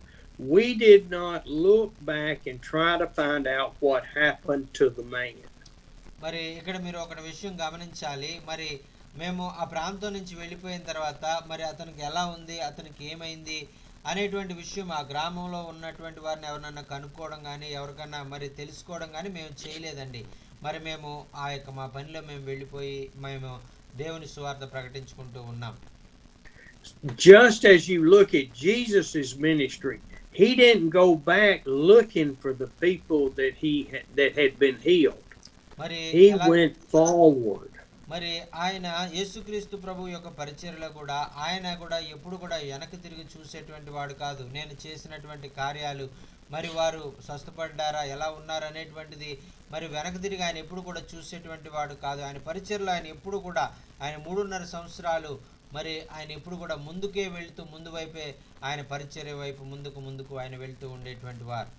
We did not look back and try to find out what happened to the man. మరి ఇక్కడ మీరు ఒక విషయం గమనించాలి. మరి మేము ఆ ప్రాంతం నుంచి వెళ్ళిపోయిన తర్వాత మరి అతనికి ఎలా ఉంది, అతనికి ఏమైంది అనేటువంటి విషయం ఆ గ్రామంలో ఉన్నటువంటి వారిని ఎవరన్నా కనుక్కోవడం కానీ ఎవరికన్నా మరి తెలుసుకోవడం కానీ మేము చేయలేదండి. మరి మేము ఆ యొక్క మా పనిలో మేము వెళ్ళిపోయి మేము దేవుని సువార్త ప్రకటించుకుంటూ ఉన్నాం. Just as you look at Jesus's ministry, he didn't go back looking for the people that had been healed. He went forward. మరి ఆయన యేసుక్రీస్తు ప్రభు యొక్క పరిచర్యలో కూడా ఆయన కూడా ఎప్పుడు కూడా వెనక్కి తిరిగి చూసేటువంటి వాడు కాదు. నేను చేసినటువంటి కార్యాలు మరి వారు స్వస్థపడ్డారా, ఎలా ఉన్నారు అనేటువంటిది మరి వెనక్కి తిరిగి ఆయన ఎప్పుడు కూడా చూసేటువంటి వాడు కాదు. ఆయన పరిచర్యలో ఆయన ఎప్పుడు కూడా ఆయన 3.5 సంవత్సరాలు మరి ఆయన ఎప్పుడు కూడా ముందుకే వెళ్తూ ముందు వైపే ఆయన పరిచర్య వైపు ముందుకు ఆయన వెళ్తూ ఉండేటువంటి వారు.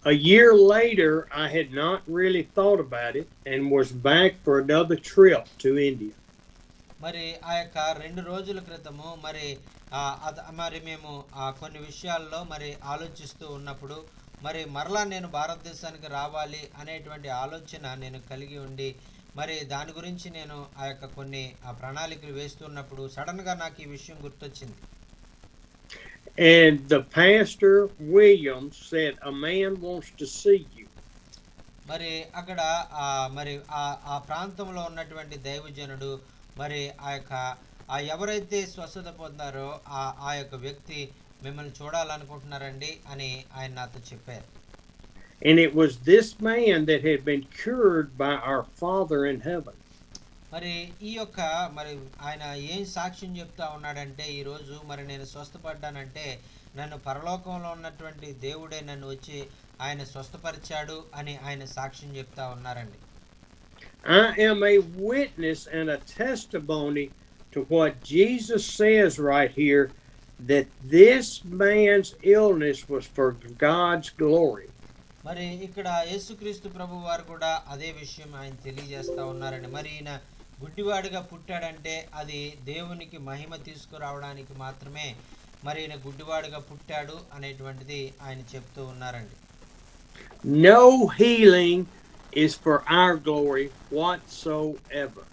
A year later, I had not really thought about it and was back for another trip to India. మరి ఆ యొక్క 2 రోజుల క్రితము మరి మరి మేము కొన్ని విషయాల్లో మరి ఆలోచిస్తూ ఉన్నప్పుడు మరి మరలా నేను భారతదేశానికి రావాలి అనేటువంటి ఆలోచన నేను కలిగి ఉండి మరి దాని గురించి నేను ఆ యొక్క కొన్ని ప్రణాళికలు వేస్తున్నప్పుడు సడన్ గా నాకు ఈ విషయం గుర్తొచ్చింది. And the pastor Williams said, a man wants to see you. మరి అక్కడ మరి ఆ ప్రాంతంలో ఉన్నటువంటి దైవజనుడు మరి ఆ యొక్క ఎవరైతే స్వస్థత పొందారో ఆ యొక్క వ్యక్తి మిమ్మల్ని చూడాలనుకుంటున్నారండి అని ఆయన నాతో చెప్పారు. And it was this man that had been cured by our Father in heaven. మరి ఈ యొక్క మరి ఆయన ఏం సాక్ష్యం చెప్తా ఉన్నాడంటే ఈ రోజు మరి నేను స్వస్థపడ్డానంటే నన్ను పరలోకంలో ఉన్నటువంటి దేవుడే నన్ను వచ్చి ఆయన స్వస్థపరిచాడు అని ఆయన సాక్ష్యం చెప్తా ఉన్నారండి. I am a witness and a testimony to what Jesus says right here, that this man's illness was for God's glory. మరి ఇక్కడ యేసుక్రీస్తు ప్రభు వారు కూడా అదే విషయం ఆయన తెలియజేస్తా ఉన్నారండి. మరి ఈయన గుడ్డివాడిగా పుట్టాడంటే అది దేవునికి మహిమ తీసుకురావడానికి మాత్రమే మరి ఈయన గుడ్డివాడిగా పుట్టాడు అనేటువంటిది ఆయన చెప్తూ ఉన్నారండి. No healing is for our glory whatsoever.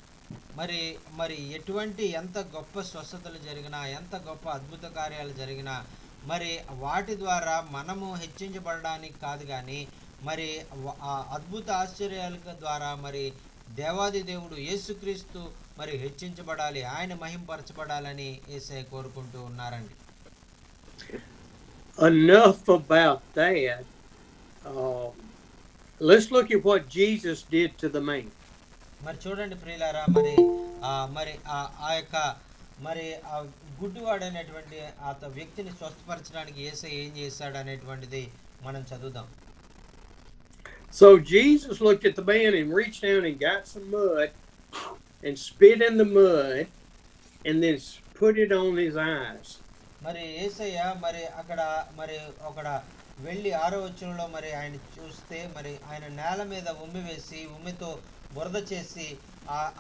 మరి ఎటువంటి ఎంత గొప్ప స్వస్థతలు జరిగినా ఎంత గొప్ప అద్భుత కార్యాలు జరిగినా మరి వాటి ద్వారా మనము హెచ్చించబడడానికి కాదు కానీ మరి అద్భుత ఆశ్చర్యాల ద్వారా మరి దేవాది దేవుడు యేసుక్రీస్తు మరి హెచ్చించబడాలి, ఆయన మహింపరచబడాలని యేసయ్య కోరుకుంటూ ఉన్నారండి. Enough about that. Let's look at what Jesus did to the man. మరి చూడండి ప్రియులారా, మరి మరి ఆ యొక్క మరి ఆ గుడ్డివాడైనటువంటి ఆ వ్యక్తిని స్వస్థపరచడానికి యేసయ్య ఏం చేశాడు అనేటువంటిది మనం చదువుదాం. So Jesus looked at the man and reached down and got some mud and spit in the mud and then put it on his eyes. మరి యేసయ్య మరి అక్కడ మరి ఒకడ వెళ్ళి 6వ వచనంలో మరి ఆయన చూస్తే మరి ఆయన నేల మీద ఉమ్మి వేసి ఉమ్మితో బురద చేసి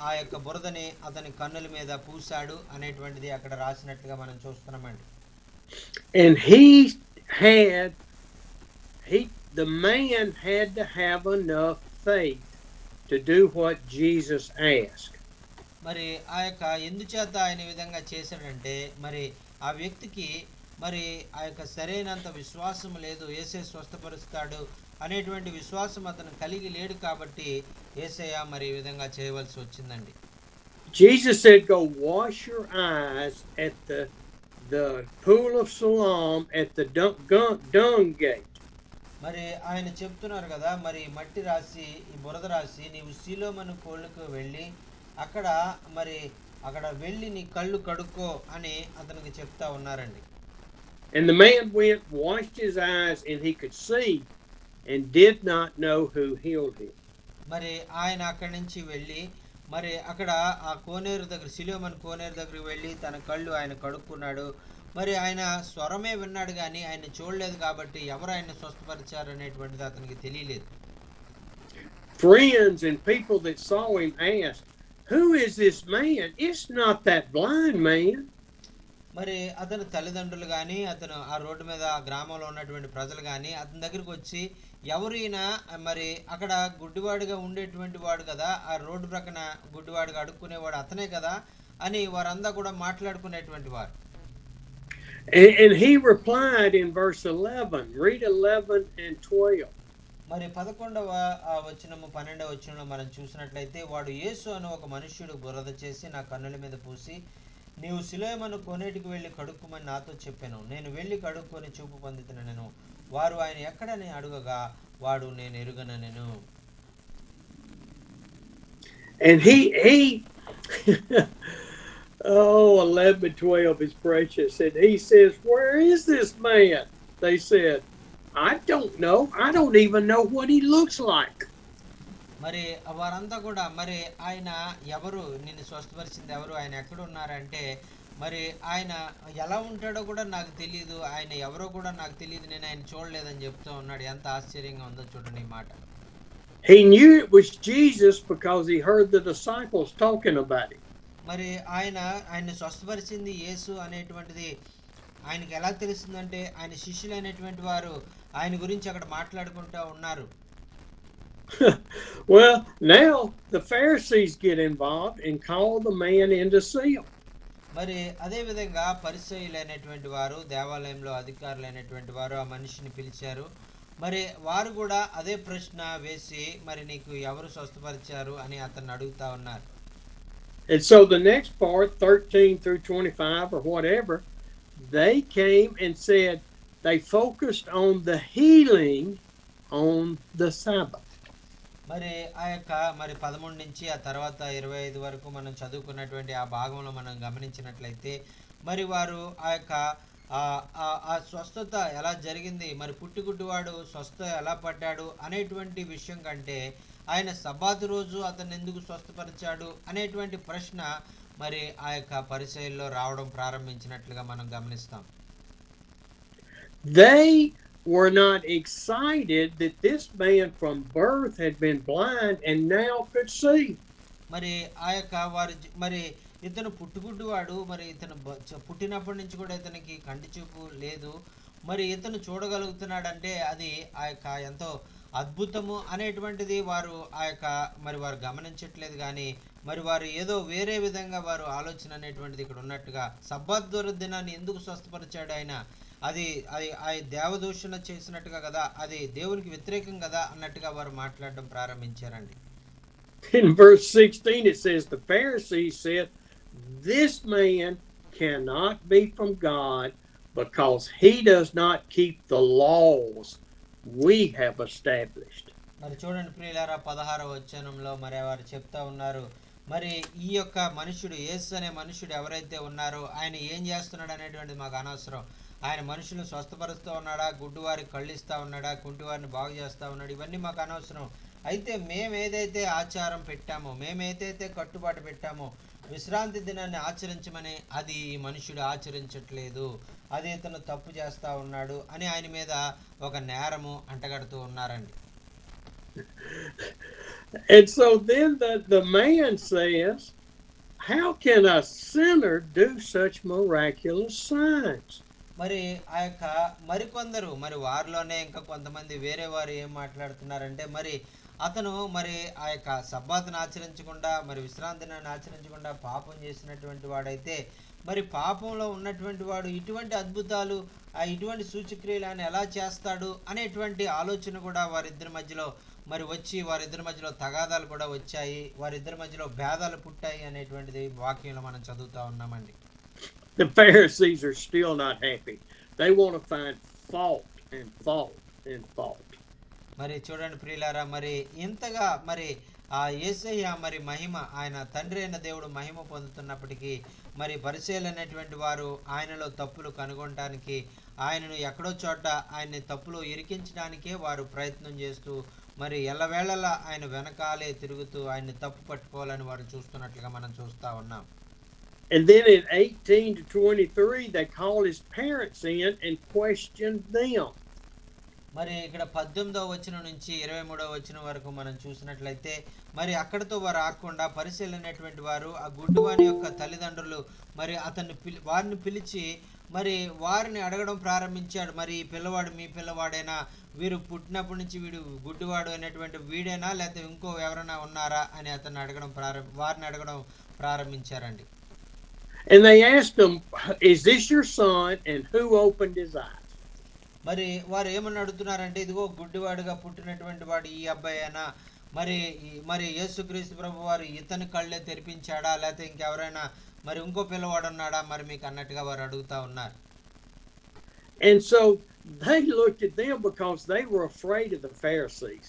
ఆ యొక్క బురదని అతని కన్నుల మీద పూసాడు అనేటువంటిది అక్కడ రాసినట్లుగా మనం చూస్తున్నామండి. And he the man had to have enough faith to do what Jesus asked. మరి ఆ యొక్క ఎందుచేత ఆయన ఈ విధంగా చేశాడంటే మరి ఆ వ్యక్తికి మరి ఆ యొక్క సరైనంత విశ్వాసం లేదు, యేసే స్వస్థపరుస్తాడు అనేటువంటి విశ్వాసం అతను కలిగి లేడు కాబట్టి యేసయ్య మరి ఈ విధంగా చేయవలసి వచ్చిందండి. Jesus said, "Go wash your eyes at the pool of Siloam at the dung gate." మరి ఆయన చెప్తున్నారు కదా, మరి మట్టి రాసి ఈ బురద రాసి నీవు సీలోమను కోళ్ళకు వెళ్ళి అక్కడ మరి అక్కడ వెళ్ళి నీ కళ్ళు కడుక్కో అని అతనికి చెప్తా ఉన్నారండి. And the man went, washed his eyes, and he could see, and did not know who healed him. మరి ఆయన అక్కడి నుంచి వెళ్ళి మరి అక్కడ ఆ కోనేరు దగ్గర సిలోమన్ కోనేరు దగ్గరికి వెళ్ళి తన కళ్ళు ఆయన కడుక్కున్నాడు. మరి ఆయన స్వరమే విన్నాడు కానీ ఆయన చూడలేదు కాబట్టి ఎవరు ఆయన స్వస్థపరిచారు అనేటువంటిది అతనికి తెలియలేదు. Friends and people that saw him asked, "Who is this man? It's not that blind man." మరి అతని తల్లిదండ్రులు కానీ అతను ఆ రోడ్డు మీద ఆ గ్రామంలో ఉన్నటువంటి ప్రజలు కానీ అతని దగ్గరికి వచ్చి ఎవరు ఈయన, మరి అక్కడ గుడ్డివాడిగా ఉండేటువంటి వాడు కదా, ఆ రోడ్డు ప్రక్కన గుడ్డివాడిగా అడుక్కునేవాడు అతనే కదా అని వారంతా కూడా మాట్లాడుకునేటువంటి వారు. And he replied in verse 11. Read 11 and 12. మరి 11వ వచనము 12వ వచనంలో మనం చూసినట్లయితే, వాడు యేసు అను ఒక మనుష్యుడు బురద చేసి నా కన్నుల మీద పూసి నీవు సిలోయమను కోనేటికి వెళ్ళి కడుక్కుమని నాతో చెప్పాను. నేను వెళ్ళి కడుక్కొని చూపు పొందుతున్నాను. వారు ఆయన ఎక్కడని అడుగగా వాడు నేను ఎరుగనెను. And he oh, 11 and 12 is precious. And he says, "Where is this man?" They said, "I don't know. I don't even know what he looks like." మరి వారంతా కూడా మరి ఆయన ఎవరు, నిన్ను స్వస్థపరిచింది ఎవరు, ఆయన ఎక్కడ ఉన్నారంటే మరి ఆయన ఎలా ఉంటాడో కూడా నాకు తెలియదు, ఆయన ఎవరో కూడా నాకు తెలియదు, నేను ఆయన చూడలేదని చెప్తూ ఉన్నాడు. ఎంత ఆశ్చర్యంగా ఉందో చూడండి ఈ మాట. He knew it was Jesus because he heard the disciples talking about him. మరి ఆయన స్వస్థపరిచింది యేసు అనేటువంటిది ఆయనకి ఎలా తెలుస్తుందంటే ఆయన శిష్యులైనటువంటి వారు ఆయన గురించి అక్కడ మాట్లాడుకుంటూ ఉన్నారు. Well, now the Pharisees get involved and call the man in to see him. మరి అదే విధంగా పరిసయ్యులైనటువంటి వారు, దేవాలయంలో అధికారులైనటువంటి వారు ఆ మనిషిని పిలిచారు. మరి వారు కూడా అదే ప్రశ్న వేసి మరి నీకు ఎవరు స్వస్థపరిచారు అని అతన్ని అడుగుతా ఉన్నారు. And so the next part, 13 through 25 or whatever, they came and said they focused on the healing on the Sabbath. మరి ఆ యొక్క మరి 13 నుంచి ఆ తర్వాత 25 వరకు మనం చదువుకున్నటువంటి ఆ భాగంలో మనం గమనించినట్లయితే మరి వారు ఆ యొక్క ఆ స్వస్థత ఎలా జరిగింది, మరి పుట్టుగుడ్డివాడు స్వస్థ ఎలా పడ్డాడు అనేటువంటి విషయం కంటే ఆయన సబ్బాతు రోజు అతను ఎందుకు స్వస్థపరిచాడు అనేటువంటి ప్రశ్న మరి ఆ యొక్క పరిచయంలో రావడం ప్రారంభించినట్లుగా మనం గమనిస్తాం. They were not excited that this man from birth had been blind and now could see. మరి ఆ యొక్క వారు మరి ఇతను పుట్టుగుడ్డివాడు, మరి ఇతను పుట్టినప్పటి నుంచి కూడా ఇతనికి కంటి చూపు లేదు, మరి ఇతను చూడగలుగుతున్నాడంటే అది ఆ యొక్క ఎంతో అద్భుతము అనేటువంటిది వారు ఆ యొక్క మరి వారు గమనించట్లేదు. కానీ మరి వారు ఏదో వేరే విధంగా వారు ఆలోచన అనేటువంటిది ఇక్కడ ఉన్నట్టుగా, సబ్బాత్ దినాన్ని ఎందుకు స్వస్థపరిచాడు ఆయన, అది దేవదూషణ చేసినట్టుగా కదా, అది దేవునికి వ్యతిరేకం కదా అన్నట్టుగా వారు మాట్లాడడం ప్రారంభించారండి. In verse 16 it says, the Pharisees said, "This man cannot be from God because he does not keep the laws we have established." మరి చూడండి ప్రియులారా, 16వ వచనంలో మరి వారు చెప్తా ఉన్నారు, మరి ఈ యొక్క మనుషుడు యేసు అనే మనుషుడు ఎవరైతే ఉన్నారో ఆయన ఏం చేస్తున్నాడు అనేటువంటిది మాకు అనవసరం. ఆయన మనుషులను స్వస్థపరుస్తూ ఉన్నాడా, గుడ్డివారికి కళ్ళు ఇస్తా ఉన్నాడా, కుంటివారిని బాగు చేస్తా ఉన్నాడు, ఇవన్నీ మాకు అనవసరం. అయితే మేమేదైతే ఆచారం పెట్టామో, మేమేదైతే కట్టుబాటు పెట్టామో విశ్రాంతి దినాన్ని ఆచరించమని అది ఈ మనుషుడు ఆచరించట్లేదు, అది ఇతను తప్పు చేస్తా ఉన్నాడు అని ఆయన మీద ఒక నేరము అంటగడుతూ ఉన్నారండి. And so then the man says, "How can a sinner do such miraculous signs?" మరి ఆ యొక్క మరికొందరు మరి వారిలోనే ఇంకా కొంతమంది వేరే వారు ఏం మాట్లాడుతున్నారంటే మరి అతను మరి ఆ యొక్క సబ్బాతును ఆచరించకుండా మరి విశ్రాంతి దినాన్ని ఆచరించకుండా పాపం చేసినటువంటి వాడైతే మరి పాపంలో ఉన్నటువంటి వాడు ఇటువంటి అద్భుతాలు ఇటువంటి సూచక్రియలు ఆయన ఎలా చేస్తాడు అనేటువంటి ఆలోచన కూడా వారిద్దరి మధ్యలో మరి వచ్చి వారిద్దరి మధ్యలో తగాదాలు కూడా వచ్చాయి, వారిద్దరి మధ్యలో భేదాలు పుట్టాయి అనేటువంటిది వాక్యంలో మనం చదువుతా ఉన్నామండి. The Pharisees are still not happy. They want to find fault and fault and fault. మరి చూడండి ప్రియులారా, మరి ఇంతగా మరి ఆ యేసయ్య మరి మహిమ, ఆయన తండ్రి అయిన దేవుడు మహిమ పొందుతున్నప్పటికీ మరి పరిచయులు అనేటువంటి వారు ఆయనలో తప్పులు కనుగొనడానికి, ఆయనను ఎక్కడో చోట ఆయన్ని తప్పులు ఇరికించడానికే వారు ప్రయత్నం చేస్తూ మరి ఎల్లవేళలా ఆయన వెనకాలే తిరుగుతూ ఆయన్ని తప్పు పట్టుకోవాలని వారు చూస్తున్నట్లుగా మనం చూస్తా ఉన్నాం. And then in 18 to 23, they called his parents in and questioned them. మరి ఇక్కడ 18వ వచనం నుంచి 23వ వచనం వరకు మనం చూసినట్లయితే మరి అక్కడతో వారు ఆకుండా పరిశీలనటువంటి వారు ఆ గుడ్డివాని యొక్క తల్లిదండ్రులు మరి వారిని పిలిచి మరి వారిని అడగడం ప్రారంభించాడు. మరి ఈ పిల్లవాడు మీ పిల్లవాడేనా, వీరు పుట్టినప్పటి నుంచి వీడు గుడ్డివాడు అనేటువంటి వీడేనా, లేకపోతే ఇంకో ఎవరైనా ఉన్నారా అని వారిని అడగడం ప్రారంభించారండి. And they asked him, is this your son, and who opened his eyes? మరి వారు ఏమని అడుగుతున్నారంటే, ఇదిగో గుడ్డివాడుగా పుట్టినటువంటి వాడు ఈ అబ్బాయేనా, మరి యేసుక్రీస్తు ప్రభు వారు ఇతని కళ్ళే తెరిపించాడా, లేకపోతే ఇంకెవరైనా మరి ఇంకో పిల్లవాడు ఉన్నాడా మరి మీకు అన్నట్టుగా వారు అడుగుతా ఉన్నారు. And so they looked at them because they were afraid of the Pharisees.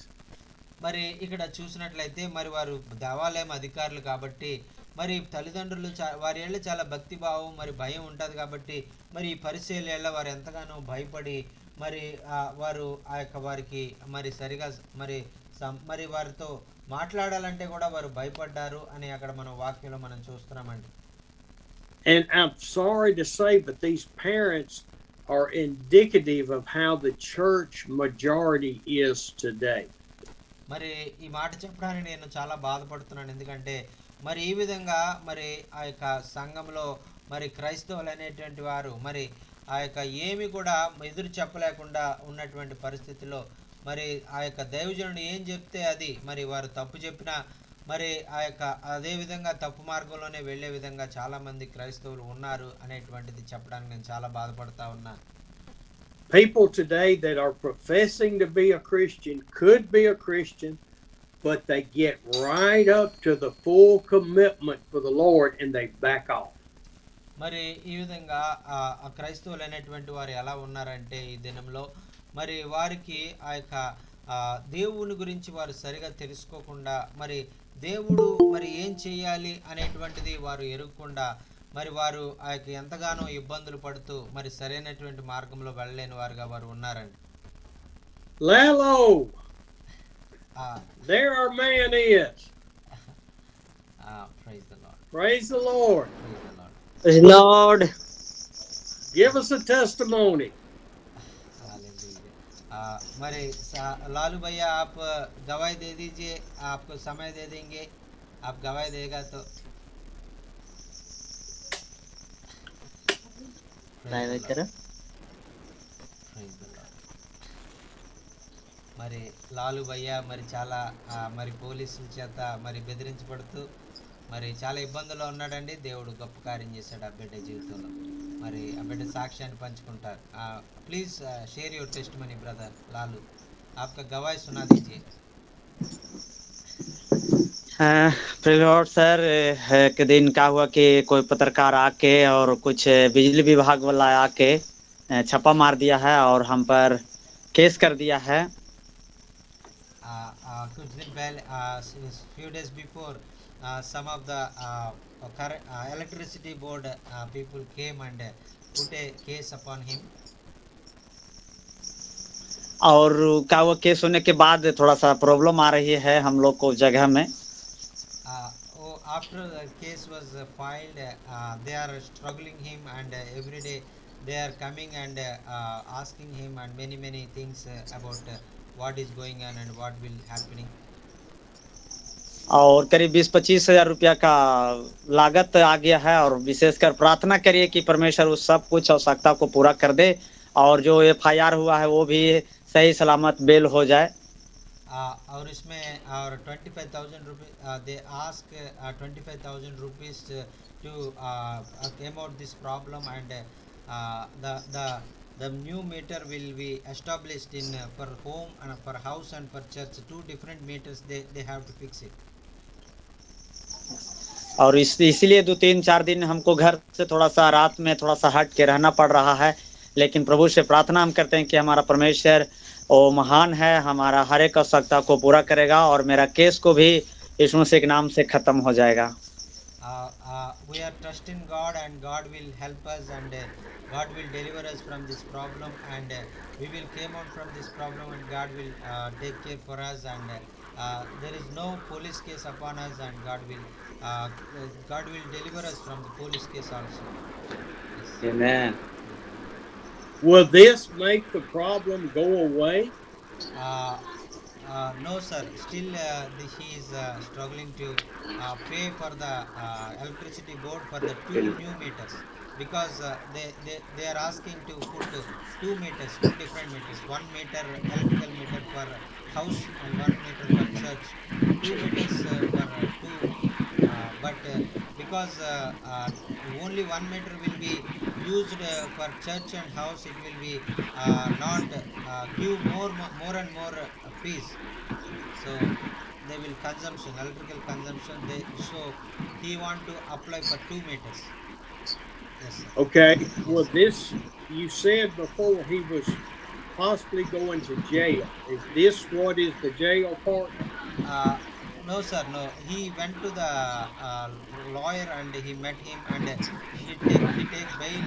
మరి ఇక్కడ చూసినట్లయితే మరి వారు దేవాలయం అధికారులు కాబట్టి మరి తల్లిదండ్రులు వారి ఏళ్ళ చాలా భక్తి భావం మరి భయం ఉంటుంది కాబట్టి మరి ఈ పరిచయుల ఏళ్ళ వారు ఎంతగానో భయపడి మరి వారు ఆ యొక్క వారికి మరి సరిగా మరి వారితో మాట్లాడాలంటే కూడా వారు భయపడ్డారు అని అక్కడ మనం వాక్యంలో మనం చూస్తున్నామండి. And I'm sorry to say, but these parents are indicative of how the church majority is today. మరి ఈ మాట చెప్పడానికి నేను చాలా బాధపడుతున్నాను. ఎందుకంటే మరి ఈ విధంగా మరి ఆ యొక్క సంఘంలో మరి క్రైస్తవులు అనేటువంటి వారు మరి ఆ యొక్క ఏమి కూడా ఎదురు చెప్పలేకుండా ఉన్నటువంటి పరిస్థితిలో మరి ఆ యొక్క దైవజనుడు ఏం చెప్తే అది మరి వారు తప్పు చెప్పినా మరి ఆ యొక్క అదే విధంగా తప్పు మార్గంలోనే వెళ్ళే విధంగా చాలా మంది క్రైస్తవులు ఉన్నారు అనేటువంటిది చెప్పడానికి నేను చాలా బాధపడతా ఉన్నా. People today that are professing to be a Christian could be a Christian, but they get right up to the full commitment for the Lord and they back off. మరి ఈ విధంగా ఆ క్రైస్తవులు అనేటువంటి వారు ఎలా ఉన్నారంటే ఈ దినంలో మరి వారికి ఆ యొక్క దేవుని గురించి వారు సరిగా తెలుసుకోకుండా మరి దేవుడు మరి ఏం చేయాలి అనేటువంటిది వారు ఎరుగకుండా మరి వారు ఆ యొక్క ఎంతగానో ఇబ్బందులు పడుతూ మరి సరైనటువంటి మార్గంలో వెళ్ళలేని వారుగా వారు ఉన్నారండి. Lalo, there our man is. Praise the Lord. Praise the Lord. Praise the Lord. Praise the Lord. Give us a testimony. మరి लालू भैया आप गवाही दे दीजिए, आपको समय दे देंगे, आप गवाही देगा तो మరి లాలు భయ్య మరి చాలా మరి పోలీసుల చేత మరి బెదిరించబడుతూ మరి చాలా ఇబ్బందుల్లో ఉన్నాడండి. దేవుడు గొప్ప కార్యం చేశాడు ఆ బిడ్డ జీవితంలో. మరి ఆ బిడ్డ సాక్ష్యాన్ని పంచుకుంటారు. Please share your testimony brother Lalu, आपका गवाही सुना दीजिए. प्रिय सर, एक दिन क्या हुआ कि कोई पत्रकार आके और कुछ बिजली विभाग वाला आके छापा मार दिया है और हम पर केस कर दिया है. कुछ दिन पहले few days before some of the electricity board people came and put a case upon him. और क्या वो केस होने के बाद थोड़ा सा प्रॉब्लम आ रही है हम लोग को जगह में. After the case was filed, they are struggling him and every day they are coming and asking him and many things about what is going on and what will happening. और करीब 20-25 हजार रुपया का लागत आ गया है। और विशेषकर प्रार्थना करिए कि परमेश्वर उस सब कुछ आवश्यकता को पूरा कर दे और जो FIR हुआ है वो भी सही सलामत बेल हो जाए। और इसमें और 25,000 rupees they ask 25,000 rupees to came out this problem, and the new meter will be established in for home and for house and for church. Two different meters they have to fix it. और इसीलिए 2-3-4 दिन हमको घर से थोड़ा सा रात में थोड़ा सा हट के रहना पड़ रहा है, लेकिन प्रभु से प्रार्थना हम करते हैं कि हमारा परमेश्वर वो महान है, हमारा हर एक आवश्यकता को पूरा करेगा और मेरा केस को भी यीशु मसीह के नाम से खत्म हो जाएगा। We are trusting God, and God will help us, and God will deliver us from this problem, and we will come out from this problem, and God will take care for us, and there is no police case upon us, and God will deliver us from the police case also. Yes. Amen. Will this make the problem go away? No, sir. Still, he is struggling to pay for the electricity board for the 2 new meters, because they are asking to put 2 meters, 2 different meters, 1 meter electrical meter for house and 1 meter for church. 2 meters for 2, but because only 1 meter will be used for church and house, it will be not give more and more fees. So they will consumption, electrical consumption. So he want to apply for 2 meters. Yes, sir. Okay. Well, this, you said before he was possibly going to jail. Is this what is the jail part? No, sir. No, he went to the lawyer, and he met him, and he take bail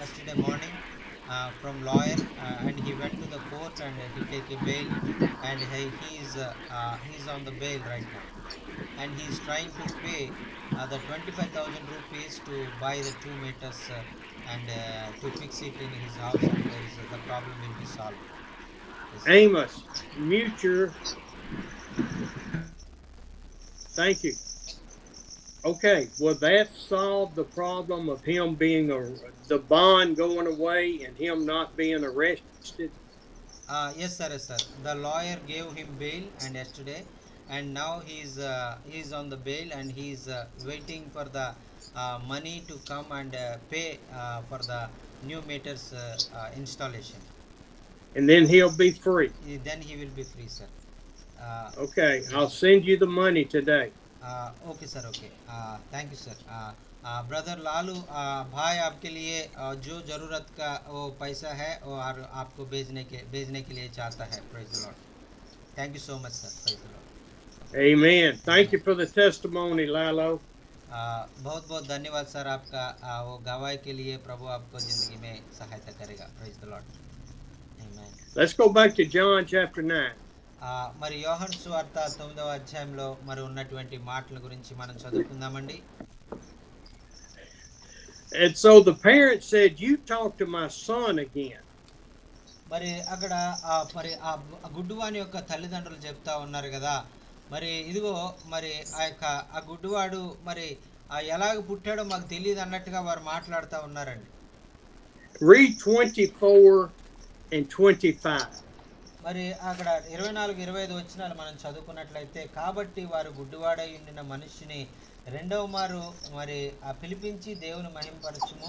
yesterday morning from lawyer, and he went to the court, and he take a bail, and he's on the bail right now, and he's trying to pay the 25,000 rupees to buy the 2 meters and to fix it in his house, and the problem will be solved. Yes. Amos, mute your. Thank you. Okay, will that solve the problem of him being the bond going away and him not being arrested? Yes, sir. Yes, sir. The lawyer gave him bail and yesterday, and now he's on the bail, and he's waiting for the money to come and pay for the new meters installation. And then he'll be free. Then he will be free, sir. Okay, I'll send you the money today. Okay, sir. Okay. Thank you, sir. Brother Lalu भाई आपके लिए जो ज़रूरत का वो पैसा है वो आपको भेजने के लिए चाहता है. Praise the Lord. Thank you so much, sir. Praise the Lord. Amen. Thank you for the testimony, Lalo. बहुत बहुत धन्यवाद सर आपका वो गवाही के लिए. प्रभु आपको जिंदगी में सहायता करेगा. Praise the Lord. Amen. Let's go back to John chapter 9. మరి యోహన్ సువార్త 9వ అధ్యాయంలో మరి ఉన్నటువంటి మాటల గురించి మనం చదువుకుందామండి. And so the parent said, "You talk to my son again." మరి అక్కడ మరి ఆ గుడ్డువాని యొక్క తల్లిదండ్రులు చెప్తా ఉన్నారు కదా, మరి ఇదిగో మరి ఆ గుడ్డువాడు మరి ఎలాగ పుట్టాడో మాకు తెలియదు అన్నట్టుగా వారు మాట్లాడుతూ ఉన్నారండి. Read 24 and 25. మరి అక్కడ 24-25 వచనాలు మనం చదువుకున్నట్లయితే, కాబట్టి వారు గుడ్డివాడై ఉండిన మనిషిని రెండవ మారు మరి పిలిపించి దేవుని మహింపరచుము,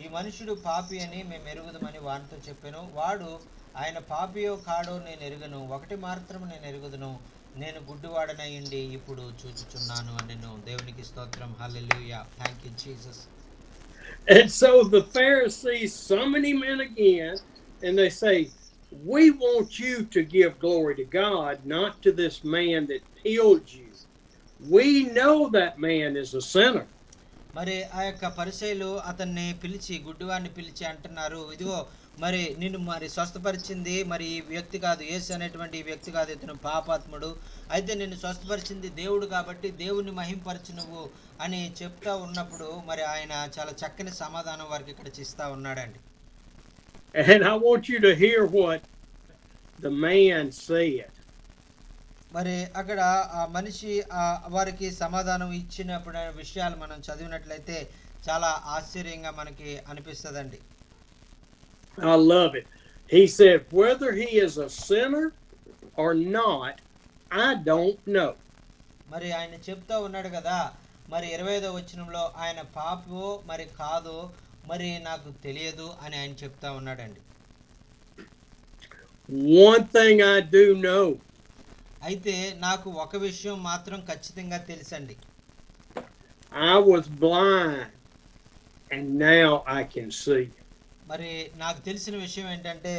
ఈ మనుషుడు పాపి అని మేము ఎరుగుదమని వారితో చెప్పాను. వాడు ఆయన పాపియో కాడో నేను ఎరుగను, ఒకటి మాత్రం నేను ఎరుగుదును, నేను గుడ్డివాడనై ఉండి ఇప్పుడు చూచుచున్నాను అనెను. దేవునికి స్తోత్రం. Hallelujah. Thank you Jesus. And so the Pharisees summon him in again, and they say, "We want you to give glory to God, not to this man that healed you. We know that man is a sinner." మరి ఆ యొక్క పరిసయ్యులు అతన్ని పిలిచి గుడ్డివాడిని పిలిచి అంటున్నారు, ఇదిగో మరి నిన్ను మరి స్వస్థపరిచింది మరి ఈ వ్యక్తి కాదు, యేసు అనేటువంటి ఈ వ్యక్తి కాదు, ఇతను పాపాత్ముడు, అయితే నిన్ను స్వస్థపరిచింది దేవుడు కాబట్టి దేవుని మహింపరచు నువ్వు అని చెప్తా ఉన్నప్పుడు మరి ఆయన చాలా చక్కని సమాధానం వారికి ఇక్కడ ఇస్తా ఉన్నాడండి. And I want you to hear what the man said. మరి అక్కడ ఆ మనిషి వారికి సమాధానం ఇచ్చినప్పుడు విషయాలు మనం చదివినట్లయితే చాలా ఆశ్చర్యంగా మనకి అనిపిస్తదండి. I love it. He said, whether he is a sinner or not, I don't know. మరి ఆయన చెప్తా ఉన్నాడు కదా, మరి 25వ వచనంలో ఆయన పాపో మరి కాదో మరి నాకు తెలియదు అని ఆయన చెప్తా ఉన్నాడండి. One thing I do know. అయితే నాకు ఒక విషయం మాత్రం ఖచ్చితంగా తెలుసండి. I was blind and now I can see. మరి నాకు తెలిసిన విషయం ఏంటంటే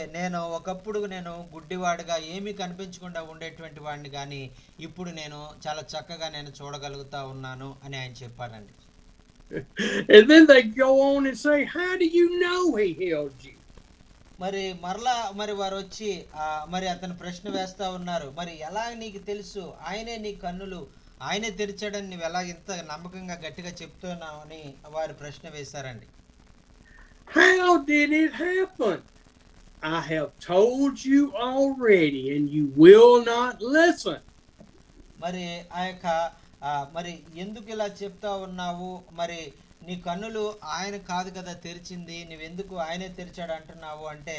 ఒకప్పుడు నేను గుడ్డివాడిగా ఏమీ కనిపించకుండా ఉండేటువంటి వాడిని, కానీ ఇప్పుడు నేను చాలా చక్కగా నేను చూడగలుగుతా ఉన్నాను అని ఆయన చెప్పారండి. And then they go on and say, how do you know he healed you? మరి మరలా మరి వారు వచ్చి మరి అతను ప్రశ్న వేస్తా ఉన్నారు, మరి ఎలా నీకు తెలుసు ఆయనే నీ కన్నులు ఆయనే తెరిచాడని నువ్వు ఎలా ఇంత నమ్మకంగా గట్టిగా చెప్తున్నావు అని వారు ప్రశ్న వేశారండి. How did it happen? I have told you already and you will not listen. మరి మరి ఎందుకు ఇలా చెప్తా ఉన్నావు, మరి నీ కన్నులు ఆయన కాదు కదా తెరిచింది, నువ్వెందుకు ఆయనే తెరిచాడు అంటున్నావు అంటే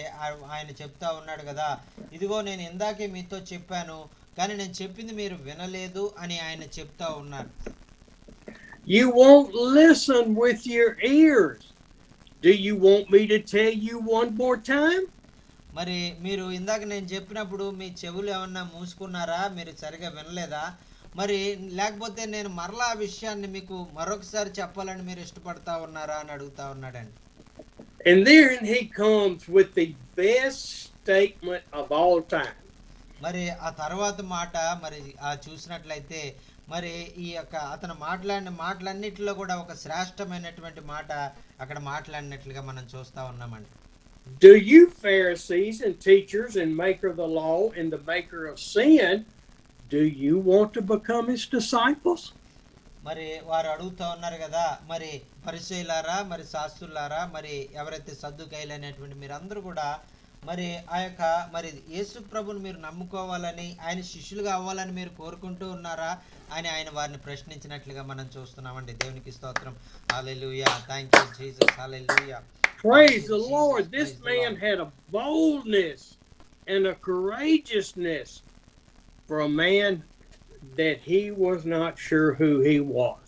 ఆయన చెప్తా ఉన్నాడు కదా, ఇదిగో నేను ఇందాకే మీతో చెప్పాను కానీ నేను చెప్పింది మీరు వినలేదు అని ఆయన చెప్తా ఉన్నారు. You won't listen with your ears. Do you want me to tell you one more time? మరి మీరు ఇందాక నేను చెప్పినప్పుడు మీ చెవులు ఏమన్నా మూసుకున్నారా, మీరు సరిగా వినలేదా, మరి లేకపోతే నేను మరలా ఆ విషయాన్ని మీకు మరొకసారి చెప్పాలని మీరు ఇష్టపడతా ఉన్నారా అని అడుగుతా ఉన్నాడండి. And then he comes with the best statement of all time. మరి ఆ తర్వాత మాట మరి చూసినట్లయితే మరి ఈ యొక్క అతను మాట్లాడిన మాటలన్నిటిలో కూడా ఒక శ్రేష్టమైనటువంటి మాట అక్కడ మాట్లాడినట్లుగా మనం చూస్తా ఉన్నామండి. Do you Pharisees and teachers and maker of the law and the maker of sin, do you want to become his disciples? మరి వారు అడుగుతా ఉన్నారు కదా, మరి పరిసయ్యులారా మరి శాస్త్రులారా మరి ఎవరైతే సద్దుకయ్యులు అనేటువంటి మీరందరూ కూడా మరి ఆ యొక్క మరి యేసు ప్రభుని మీరు నమ్ముకోవాలని ఆయన శిష్యులుగా అవ్వాలని మీరు కోరుకుంటూ ఉన్నారా అని ఆయన వారిని ప్రశ్నించినట్లుగా మనం చూస్తున్నామండి. దేవునికి స్తోత్రం. Hallelujah. Thank you Jesus. Hallelujah. Praise the Lord. This man had a boldness and a courageousness for a man that he was not sure who he was.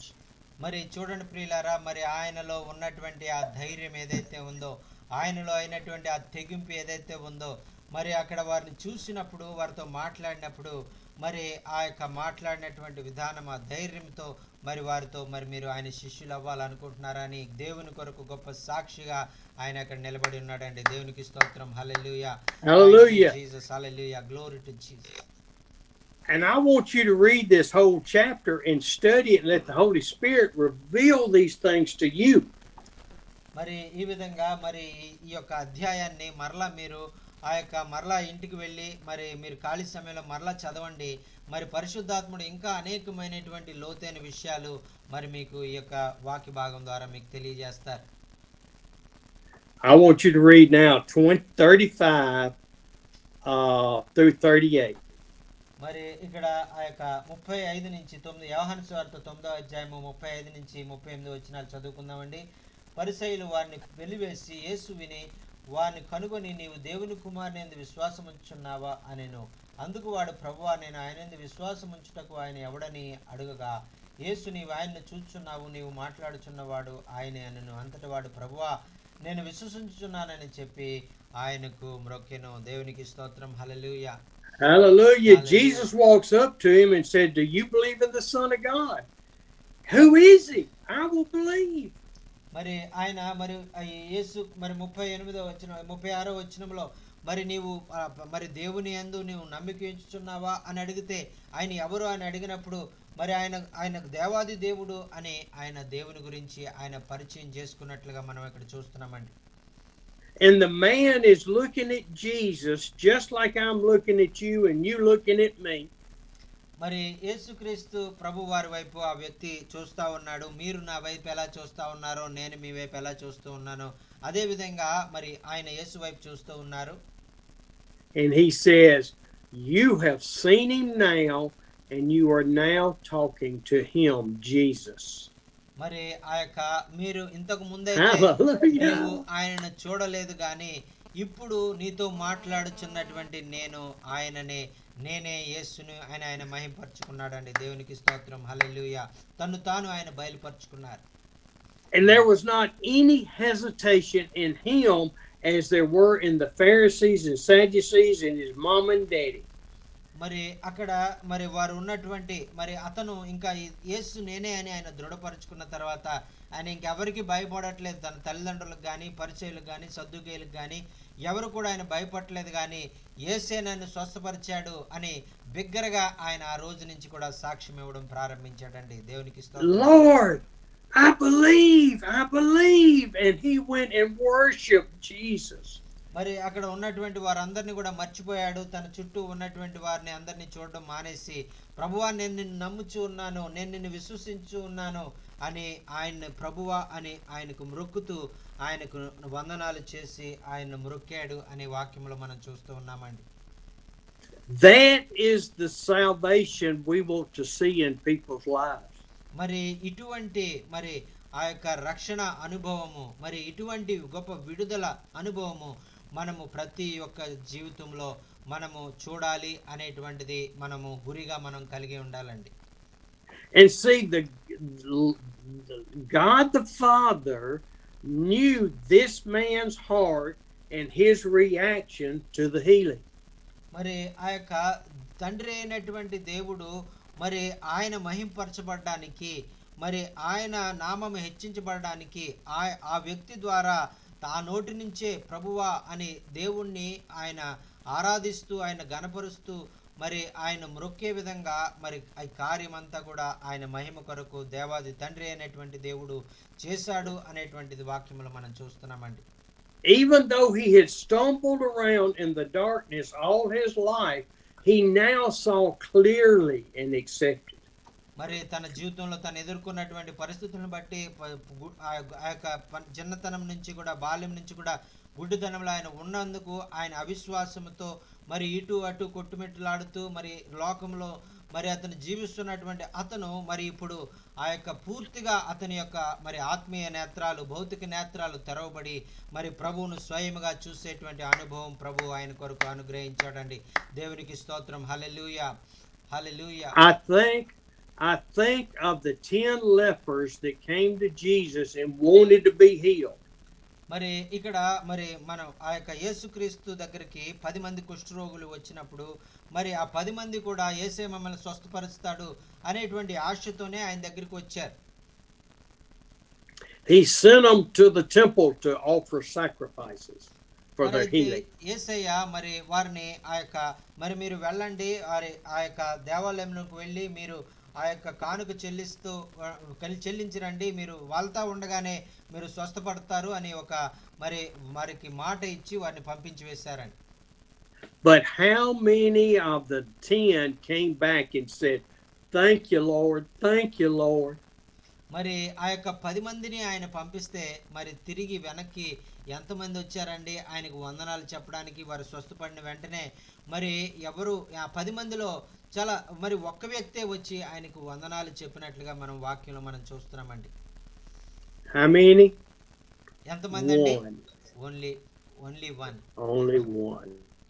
మరి చూడండి ప్రియులారా, మరి ఆయనలో ఉన్నటువంటి ఆ ధైర్యం ఏదైతే ఉందో, ఆయనలో అయినటువంటి ఆ తెగింపు ఏదైతే ఉందో, మరి అక్కడ వారిని చూసినప్పుడు వారితో మాట్లాడినప్పుడు మరి ఆ యొక్క మాట్లాడినటువంటి విధానం ఆ ధైర్యంతో మరి వారితో మరి మీరు ఆయన శిష్యులు అవ్వాలనుకుంటున్నారని దేవుని కొరకు గొప్ప సాక్షిగా ఆయన అక్కడ నిలబడి ఉన్నాడండి. దేవునికి స్తోత్రం. హల్లెలూయా. Hallelujah. Jesus. Hallelujah. Glory to Jesus. And I want you to read this whole chapter and study it and let the Holy Spirit reveal these things to you. మరి ఈ విధంగా మరి ఈ యొక్క అధ్యాయాన్ని మరలా మీరు ఆ యొక్క మరలా ఇంటికి వెళ్ళి మరి మీరు ఖాళీ సమయంలో మరలా చదవండి. మరి పరిశుద్ధాత్ముడు ఇంకా అనేకమైనటువంటి లోతైన విషయాలు మరి మీకు ఈ యొక్క వాక్య భాగం ద్వారా మీకు తెలియజేస్తారు. I want you to read now 35 through 38. మరి ఇక్కడ ఆ యొక్క 35 నుంచి 9 యోహాను సువార్త 9వ అధ్యాయము 35 నుంచి 38 వచనాలు చదువుకుందామండి. పరిసయ్యులు వారిని వెలివేసి యేసు విని వారిని కనుగొని నీవు దేవుని కుమారుని విశ్వాసం ఉంచున్నావా అనెను. అందుకు వాడు ప్రభువా నేను ఆయనందు విశ్వాసం ఉంచుటకు ఆయన ఎవడని అడుగగా యేసు నీవు ఆయన్ను చూచున్నావు నీవు మాట్లాడుచున్నవాడు ఆయనే అనెను. అంతటి వాడు ప్రభువా నేను విశ్వసించుచున్నానని చెప్పి ఆయనకు మ్రొక్కెను. దేవునికి స్తోత్రం. హల్లెలూయా. Hallelujah. Jesus walks up to him and said, do you believe in the Son of God? Who is he? I will believe. మరి ఆయన మరి యేసు మరి 36వ వచనంలో మరి నీవు మరి దేవుని యందు నీవు నమ్మిక ఉంచుచున్నావా అని అడిగితే ఆయన ఎవరు అని అడిగినప్పుడు మరి ఆయన దేవాది దేవుడు అని ఆయన దేవుని గురించి ఆయన పరిచయం చేసుకున్నట్లుగా మనం ఇక్కడ చూస్తున్నామండి. And the man is looking at Jesus just like I'm looking at you and you looking at me. మరి యేసుక్రీస్తు ప్రభు వారి వైపు ఆ వ్యక్తి చూస్తా ఉన్నాడు. మీరు నా వైపు ఎలా చూస్తా ఉన్నారో నేను మీ వైపు ఎలా చూస్తూ ఉన్నానో అదే విధంగా మరి ఆయన యేసు వైపు చూస్తూ ఉన్నారు. And he says, you have seen him now and you are now talking to him, Jesus. మరి ఆ యొక్క మీరు ఇంతకు ముందైతే Hallelujah. నీవు ఆయనను చూడలేదు గాని ఇప్పుడు నీతో మాట్లాడుచున్నటువంటి నేను ఆయననే, నేనే యేసును అని ఆయన మహిమపరుచుకున్నాడండి. దేవునికి స్తోత్రం. హల్లెలూయా. తను తాను ఆయన బయలుపరుచుకున్నారు. And there was not any hesitation in him as there were in the Pharisees and Sadducees and his mom and daddy. మరి అక్కడ మరి వారు ఉన్నటువంటి మరి అతను ఇంకా యేసు నేనే అని ఆయన దృఢపరుచుకున్న తర్వాత ఆయన ఇంకెవరికి భయపడట్లేదు. తన తల్లిదండ్రులకు కానీ, పరిచయులకు కానీ, సద్దుకేయులకు కానీ ఎవరు కూడా ఆయన భయపడలేదు. కానీ యేసే నన్ను స్వస్థపరిచాడు అని బిగ్గరగా ఆయన ఆ రోజు నుంచి కూడా సాక్ష్యం ఇవ్వడం ప్రారంభించాడండి. దేవునికి స్తోత్రం. Lord, I believe, and he went and worshiped Jesus. మరి అక్కడ ఉన్నటువంటి వారందరినీ కూడా మర్చిపోయాడు. తన చుట్టూ ఉన్నటువంటి వారిని అందరినీ చూడడం మానేసి, ప్రభువా నేను నిన్ను నమ్ముచూ ఉన్నాను, నేను నిన్ను విశ్వసించు ఉన్నాను అని ఆయన ప్రభువా అని ఆయనకు మ్రొక్కుతూ ఆయనకు వందనాలు చేసి ఆయన మ్రొక్కాడు అనే వాక్యంలో మనం చూస్తూ ఉన్నామండి. That is the salvation we want to see in people's lives. మరి ఇటువంటి మరి ఆ యొక్క రక్షణ అనుభవము, మరి ఇటువంటి గొప్ప విడుదల అనుభవము మనము ప్రతి ఒక్క జీవితంలో మనము చూడాలి అనేటువంటిది మనము గురిగా మనం కలిగి ఉండాలండి. And see, God the Father knew this man's heart and his reaction to the healing. మరి ఆ యొక్క తండ్రి అయినటువంటి దేవుడు మరి ఆయన మహింపరచబడడానికి, మరి ఆయన నామము హెచ్చించబడడానికి ఆ వ్యక్తి ద్వారా ఆ నోటి నుంచే ప్రభువా అని దేవుణ్ణి ఆయన ఆరాధిస్తూ ఆయన గణపరుస్తూ మరి ఆయన మ్రొక్కే విధంగా మరి ఈ కార్యమంతా కూడా ఆయన మహిమ కొరకు దేవాది తండ్రి అయినటువంటి దేవుడు చేశాడు అనేటువంటిది వాక్యములో మనం చూస్తున్నామండి. Even though he had stumbled around in the darkness all his life, he now saw clearly and accepted. మరి తన జీవితంలో తను ఎదుర్కొన్నటువంటి పరిస్థితులను బట్టి ఆ యొక్క చిన్నతనం నుంచి కూడా, బాల్యం నుంచి కూడా గుడ్డితనంలో ఆయన ఉన్నందుకు ఆయన అవిశ్వాసంతో మరి ఇటు అటు కొట్టుమిట్టులాడుతూ మరి లోకంలో మరి అతను జీవిస్తున్నటువంటి అతను మరి ఇప్పుడు ఆ యొక్క పూర్తిగా అతని యొక్క మరి ఆత్మీయ నేత్రాలు, భౌతిక నేత్రాలు తెరవబడి మరి ప్రభువును స్వయముగా చూసేటువంటి అనుభవం ప్రభు ఆయన కొరకు అనుగ్రహించాడండి. దేవునికి స్తోత్రం. Hallelujah, hallelujah. I think of the 10 lepers that came to Jesus and wanted to be healed. మరి ఇక్కడ మరి మనం ఆ యొక్క యేసుక్రీస్తు దగ్గరికి 10 మంది కుష్ఠరోగులు వచ్చినప్పుడు మరి ఆ 10 మంది కూడా యేసే మమ్మల్ని స్వస్థపరుస్తాడు అనేటువంటి ఆశతోనే ఆయన దగ్గరికి వచ్చారు. He sent them to the temple to offer sacrifices for their healing. యేసయ్య మరి వారిని ఆ యొక్క మరి మీరు వెళ్ళండి, ఆ యొక్క దేవాలయంలోకి వెళ్ళి మీరు ఆ యొక్క కానుక చెల్లించిరండి, మీరు వాళ్ళతో ఉండగానే మీరు స్వస్థపడతారు అని ఒక మరికి మాట ఇచ్చి వారిని పంపించి వేశారండి. But how many of the 10 came back and said, "Thank you, Lord. Thank you, Lord." మరి ఆ యొక్క 10 మందిని ఆయన పంపిస్తే మరి తిరిగి వెనక్కి ఎంతమంది వచ్చారండి ఆయనకు వందనాలు చెప్పడానికి? వారు స్వస్థపడిన వెంటనే మరి ఎవరు ఆ 10 మందిలో చాలా మరి ఒక్క వ్యక్తే వచ్చి ఆయనకు వందనాలు చెప్పినట్లుగా మనం వాక్యంలో మనం చూస్తున్నామండి. How many? ఎంతమంది అండి? Only one.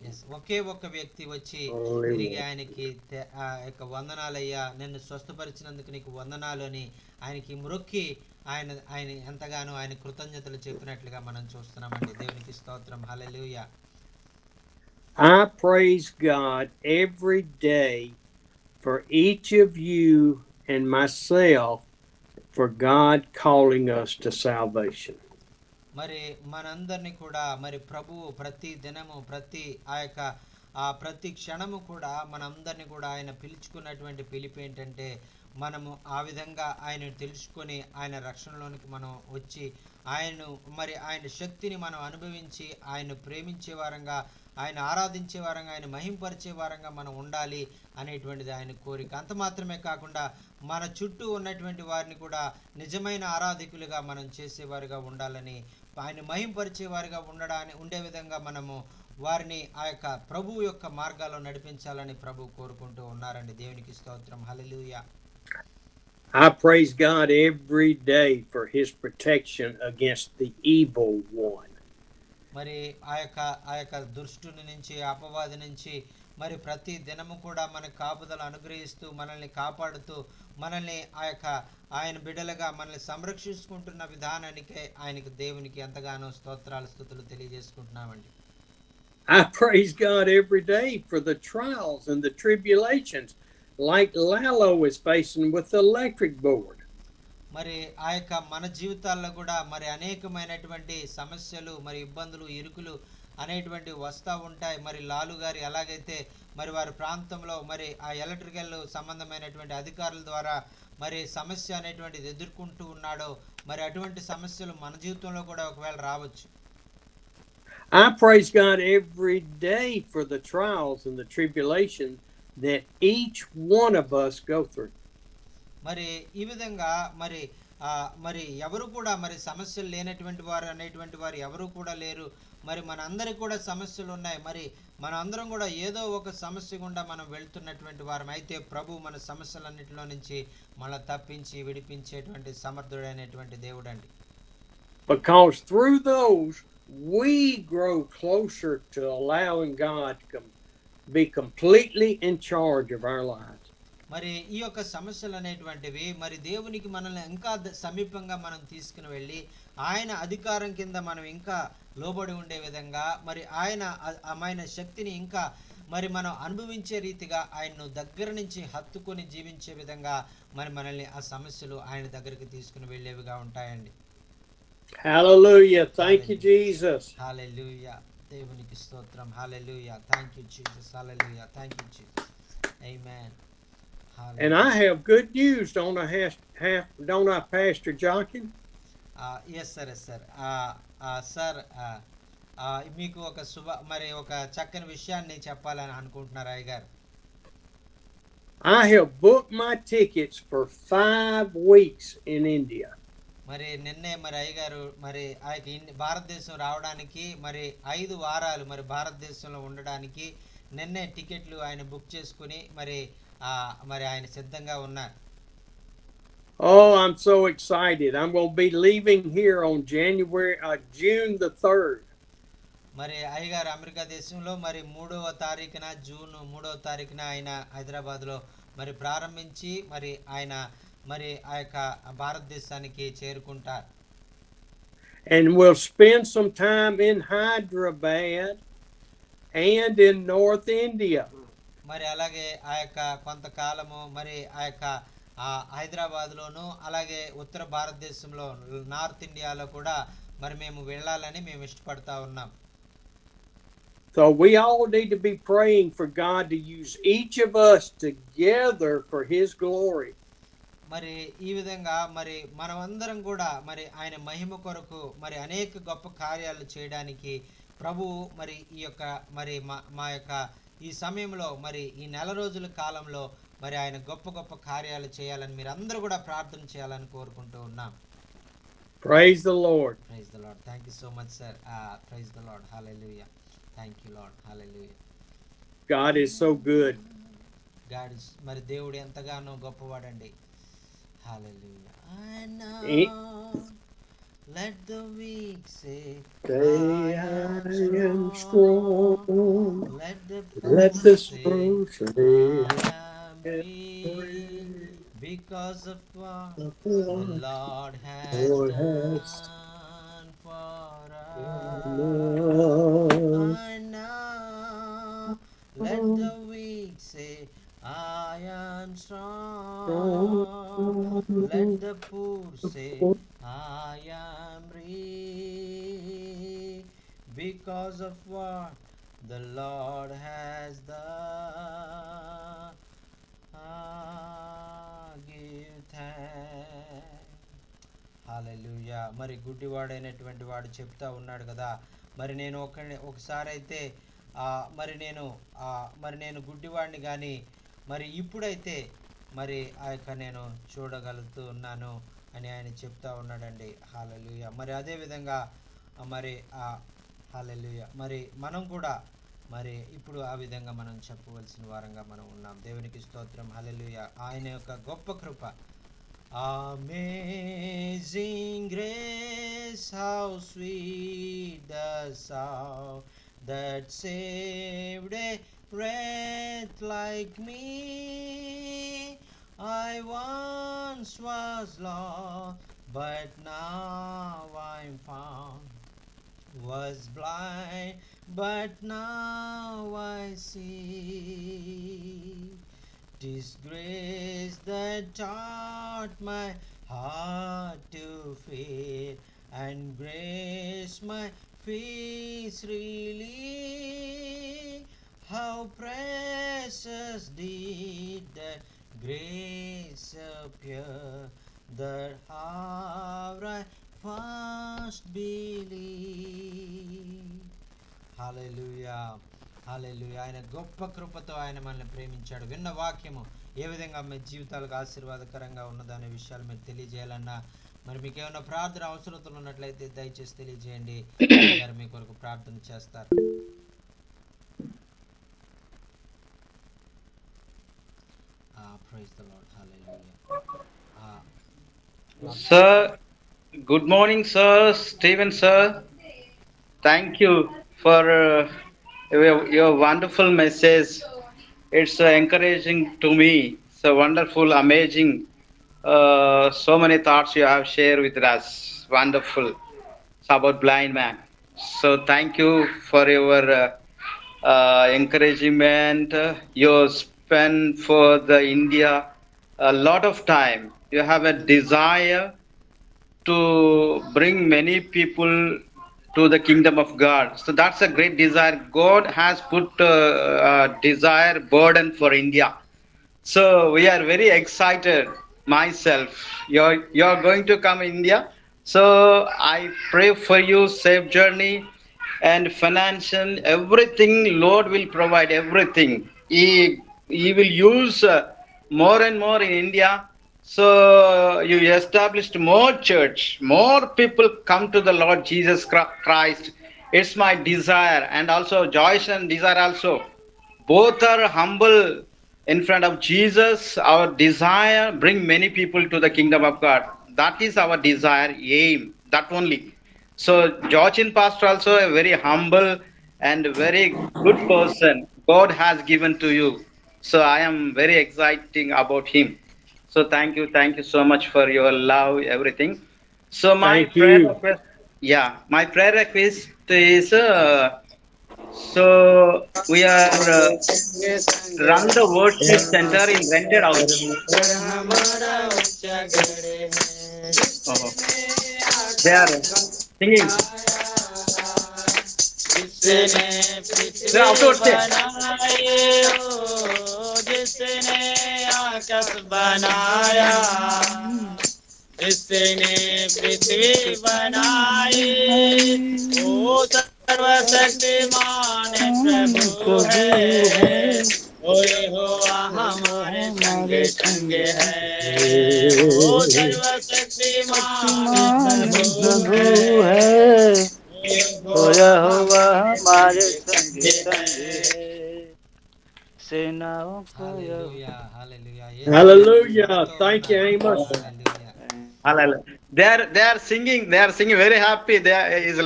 Yes, ఒకే ఒక్క వ్యక్తి వచ్చి తిరిగి ఆయనకి ఆ యొక్క వందనాలయ్యా, నిన్ను స్వస్థపరిచినందుకు నీకు వందనాలు అని ఆయనకి మ్రొక్కి ఆయన ఎంతగానో ఆయన కృతజ్ఞతలు చెప్పినట్లుగా మనం చూస్తున్నామండి. దేవునికి స్తోత్రం. హల్లెలూయా. I praise God every day for each of you and myself for God calling us to salvation. మరి మనందరినీ కూడా మరి ప్రభువు ప్రతి దినము ప్రతి క్షణము కూడా మనందరినీ కూడా ఆయన పిలుచుకున్నటువంటి పిలుపు ఏంటంటే మనము ఆ విధంగా ఆయన తెలుసుకొని ఆయన రక్షణలోనికి మనం వచ్చి ఆయన శక్తిని మనం అనుభవించి ఆయన ప్రేమించే వారంగా, ఆయన ఆరాధించే వారంగా, ఆయన మహింపరిచే వారంగా మనం ఉండాలి అనేటువంటిది ఆయన కోరిక. అంత మాత్రమే కాకుండా మన చుట్టూ ఉన్నటువంటి వారిని కూడా నిజమైన ఆరాధికులుగా మనం చేసేవారుగా ఉండాలని, ఆయన మహింపరిచేవారుగా ఉండే విధంగా మనము వారిని ఆ యొక్క ప్రభువు యొక్క మార్గాల్లో నడిపించాలని ప్రభు కోరుకుంటూ ఉన్నారండి. దేవునికి స్తోత్రం. హల్లెలూయా. I praise God every day for his protection against the evil one. మరి ఆ యొక్క దుష్టుని నుంచి, అపవాది నుంచి మరి ప్రతి దినము కూడా మనకు కాపుదల అనుగ్రహిస్తూ మనల్ని కాపాడుతూ మనల్ని ఆయన బిడ్డలుగా మనల్ని సంరక్షించుకుంటున్న విధానానికే ఆయనకి దేవునికి ఎంతగానో స్తోత్రాలు స్తుతులు తెలియజేసుకుంటున్నామండి. I praise God every day for the trials and the tribulations like Lalo is facing with the electric board. మరి ఆ యొక్క మన జీవితాల్లో కూడా మరి అనేకమైనటువంటి సమస్యలు మరి ఇబ్బందులు ఇరుకులు అనేటువంటి వస్తూ ఉంటాయి. మరి లాలు గారు ఎలాగైతే మరి వారి ప్రాంతంలో మరి ఆ ఎలక్ట్రికల్ సంబంధమైనటువంటి అధికారుల ద్వారా మరి సమస్య అనేటువంటిది ఎదుర్కొంటూ ఉన్నాడో మరి అటువంటి సమస్యలు మన జీవితంలో కూడా ఒకవేళ రావచ్చు. I praise God every day for the trials and the tribulations that each one of us go through. మరి ఈ విధంగా మరి ఎవరు కూడా మరి సమస్యలు లేనటువంటి వారు అనేటువంటి వారు ఎవరు కూడా లేరు. మరి మనందరికి కూడా సమస్యలు ఉన్నాయి. మరి మనందరం కూడా ఏదో ఒక సమస్య గుండా మనం వెళ్తున్నటువంటి వారం. అయితే ప్రభు మన సమస్యలన్నిటిలో నుంచి మన తప్పించి విడిపించేటువంటి సమర్థుడైనటువంటి దేవుడండి. Because through those we grow closer to allowing God to be completely in charge of our lives. మరి ఈ యొక్క సమస్యలు అనేటువంటివి మరి దేవునికి మనల్ని ఇంకా సమీపంగా మనం తీసుకుని వెళ్ళి ఆయన అధికారం కింద మనం ఇంకా లోబడి ఉండే విధంగా మరి ఆయన శక్తిని ఇంకా మరి మనం అనుభవించే రీతిగా ఆయన్ను దగ్గర నుంచి హత్తుకొని జీవించే విధంగా మరి మనల్ని ఆ సమస్యలు ఆయన దగ్గరికి తీసుకుని వెళ్ళేవిగా ఉంటాయండి. Hallelujah. Thank you, Jesus. Hallelujah. దేవునికి స్తోత్రం. Hallelujah. Thank you, Jesus. Hallelujah. Thank you, Jesus. Amen. Hallelujah. And I have good news, don't I, Pastor Jochen? Yes, sir. Yes, sir. Sir, మీకు ఒక చక్కని విషయాన్ని చెప్పాలని అనుకుంటున్నారు అయ్యగారు. I have booked my tickets for 5 weeks in India. మరి నిన్నే మరి అయ్యగారు మరి భారతదేశం రావడానికి మరి 5 వారాలు మరి భారతదేశంలో ఉండడానికి నిన్నే టికెట్లు ఆయన బుక్ చేసుకుని మరి ఆయన సిద్ధంగా ఉన్నారు. Oh, I'm so excited. I'm going to be leaving here on June the 3rd. మరి అయ్యగారు అమెరికా దేశంలో మరి 3వ తారీఖున జూన్ 3వ తారీఖున ఆయన హైదరాబాద్లో మరి ప్రారంభించి మరి ఆయన మరి ఆ యొక్క భారతదేశానికి చేరుకుంటారు. And we'll spend some time in Hyderabad and in North India. మరి అలాగే ఆ యొక్క కొంతకాలము మరి ఆ యొక్క హైదరాబాద్లోను అలాగే ఉత్తర భారతదేశంలో నార్త్ ఇండియాలో కూడా మరి మేము వెళ్ళాలని మేము ఇష్టపడతా ఉన్నాం. So we all need to be praying for God to use each of us together for his glory. మరి ఈ విధంగా మరి మనమందరం కూడా మరి ఆయన మహిమ కొరకు మరి అనేక గొప్ప కార్యాలు చేయడానికి ప్రభువు మరి ఈ యొక్క మరి మా యొక్క ఈ సమయంలో మరి ఈ నెల రోజుల కాలంలో మరి ఆయన గొప్ప గొప్ప కార్యాలు చేయాలని మీరందరూ కూడా ప్రార్థన చేయాలని కోరుకుంటూ ఉన్నాం. Praise the Lord. Praise the Lord. Thank you so much, sir. Praise the Lord. Hallelujah. Thank you, Lord. Hallelujah. God is so good. God is మరి దేవుడు ఎంతగానో గొప్పవాడండి. Hallelujah. I know. Let the weak say, I am strong. Let the poor say, I am weak. Because of what the Lord has done for us. I know. Let the weak say, I am strong. Let the poor say, I am rich. Because of what the Lord has done. Give thanks. Hallelujah. మరి గుడ్డివాడైనటువంటి వాడు చెప్తా ఉన్నాడు కదా, మరి నేను ఒకసారి అయితే మరి నేను గుడ్డివాడిని కానీ మరి ఇప్పుడైతే మరి ఆ యొక్క నేను చూడగలుగుతూ ఉన్నాను అని ఆయన చెప్తా ఉన్నాడండి. హల్లెలూయా. మరి అదేవిధంగా మరి హల్లెలూయా. మరి మనం కూడా మరి ఇప్పుడు ఆ విధంగా మనం చెప్పవలసిన వారంగా మనం ఉన్నాం. దేవునికి స్తోత్రం. హల్లెలూయా. ఆయన యొక్క గొప్ప కృప. Amazing grace, how sweet the sound that saved a wretch like me. I once was lost, but now I'm found. Was blind, but now I see. 'Tis grace that taught my heart to fear, and grace my fears relieve. How precious did that grace appear, that hour I first believe. హల్లెలూయా. హల్లెలూయా. ఆయన గొప్ప కృపతో ఆయన మనల్ని ప్రేమించాడు. విన్న వాక్యము ఏ విధంగా మీ జీవితాలకు ఆశీర్వాదకరంగా ఉన్నదనే విషయాలు మీరు తెలియజేయాలన్నా, మరి మీకు ఏమైనా ప్రార్థన అవసరతలు ఉన్నట్లయితే దయచేసి తెలియజేయండి. గారు మీ కొరకు ప్రార్థన చేస్తారు. Praise the Lord. Hallelujah. Sir, good morning, sir. Stephen, sir. Thank you for your wonderful message. It's encouraging to me. It's a wonderful, amazing. So many thoughts you have shared with us. Wonderful. It's about blind man. So thank you for your encouragement. You spend for the India a lot of time. You have a desire to bring many people to the kingdom of God. So that's a great desire. God has put a desire burden for India. So we are very excited. Myself, you're going to come India. So I pray for you safe journey and financial everything. Lord will provide everything. He will use more and more in India. So you established more church, more people come to the Lord Jesus Christ. It's my desire, and also Joyce and desire also. Both are humble in front of Jesus. Our desire bring many people to the kingdom of God. That is our desire, aim, that only. So George in pastor also a very humble and very good person God has given to you. So I am very exciting about him. So thank you so much for your love, everything. So my Thank prayer you. request, my prayer request is so we are run the worship center in rented house. They are singing. जिसने पृथ्वी बनाई हो, जिसने आकाश बनाया, जिसने पृथ्वी बनाई, वो सर्वशक्तिमान प्रभु है। ओ यहोवा हमारे संगे संगे है, वो सर्वशक्तिमान प्रभु है। ओ यहोवा हमारे संगे संगे, सेनाओं को హల్లెలూయా. హల్లెలూయా. Hallelujah. Thank you, Amos. Hallelujah. Hallelujah. They are singing very happy.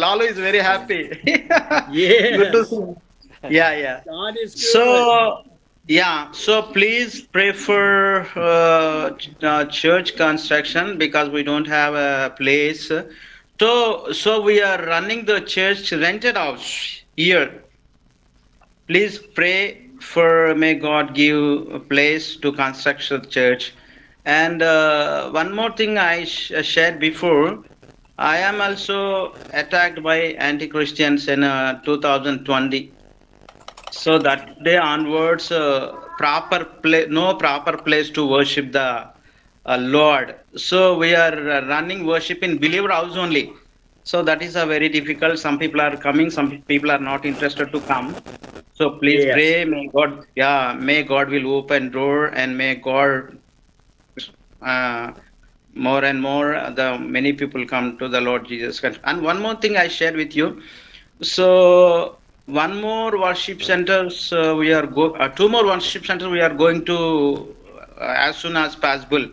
Lalu is very happy. Yes. Good to see. Yeah. God is good. So please pray for church construction because we don't have a place. So we are running the church rented house here. Please pray for may God give a place to construct the church. And one more thing I shared before, I am also attacked by anti-Christians in 2020. So that day onwards, no proper place to worship the Lord. So we are running worship in believer house only. So that is a very difficult. Some people are coming, some people are not interested to come. So please Yes. pray, may God will open door, and may God more and more the many people come to the Lord Jesus Christ. And one more thing I shared with you, So one more worship centers two more worship centers we are going to as soon as possible.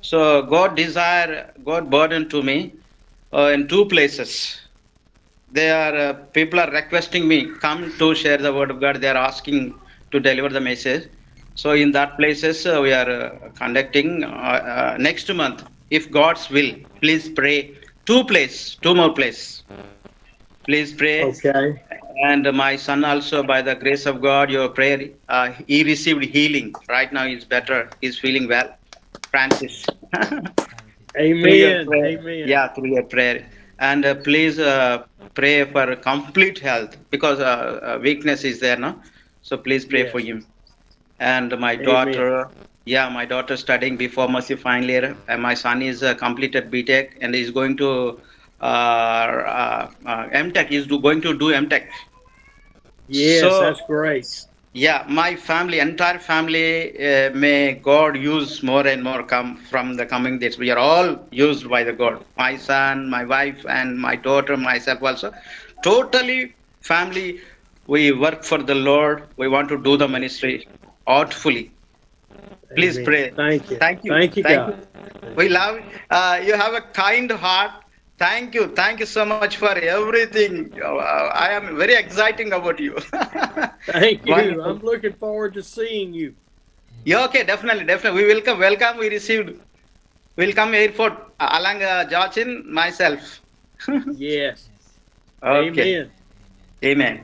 So God burdened to me in two places. People are requesting me come to share the word of God. They are asking to deliver the message. So in that places we are conducting next month, if God's will. Please pray. Two more place. Please pray. Okay. And my son also, by the grace of God, your prayer, he received healing. Right now he's better. He's feeling well. Francis. Through your Amen. prayer. Amen. Yeah, through your prayer. And please pray for complete health, because weakness is there, no? So please pray for Yes. him. And my Amen. daughter studying before Mercy final year, and my son is completed BTech and is going to MTech. He's going to do MTech. Yes, So that's great. yeah, my family, entire family, may God use more and more come from the coming days. We are all used by the God. My son, my wife, and my daughter, myself also. Totally family, we work for the Lord. We want to do the ministry artfully. Please Amen. pray. Thank you. Thank you. Thank you, Thank you. God. We love you. Have a kind heart. Thank you. Thank you so much for everything. I am very exciting about you. Thank you. Wonderful. I'm looking forward to seeing you. Yeah, okay, definitely. We will come. Welcome. We received. We'll come airport along Jachin, myself. Yes. Okay. Amen. Amen.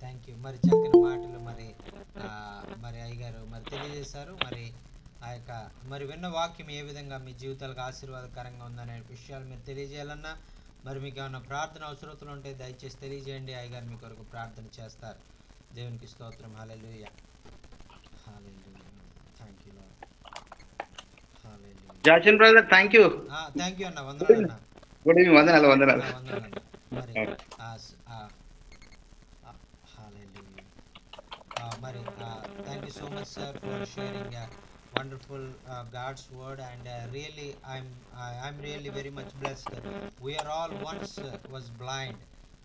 Thank you. మరి చక్కని మాటలు మరి అయ్యగారు మరి తెలియజేశారు. మరి ఆ యొక్క మరి విన్న వాక్యం ఏ విధంగా మీ జీవితాలకు ఆశీర్వాదకరంగా ఉందనే విషయాలు మీరు తెలియజేయాలన్నా, మరి మీకు ఏమైనా ప్రార్థన అవసరతలు ఉంటే దయచేసి తెలియజేయండి. అయ్యగారు మీ కొరకు ప్రార్థన చేస్తారు. దేవునికి స్తోత్రం. Hallelujah. Hallelujah. Thank you lord. Hallelujah. Jachin brother, thank you. Thank you అన్న. వందనాలు అన్న. Good evening. వందనాలు. వందనాలు అన్న. మరి hallelujah. Mari, thank you so much, sir, for sharing wonderful God's word, and really, I'm really very much blessed. We are all once was blind,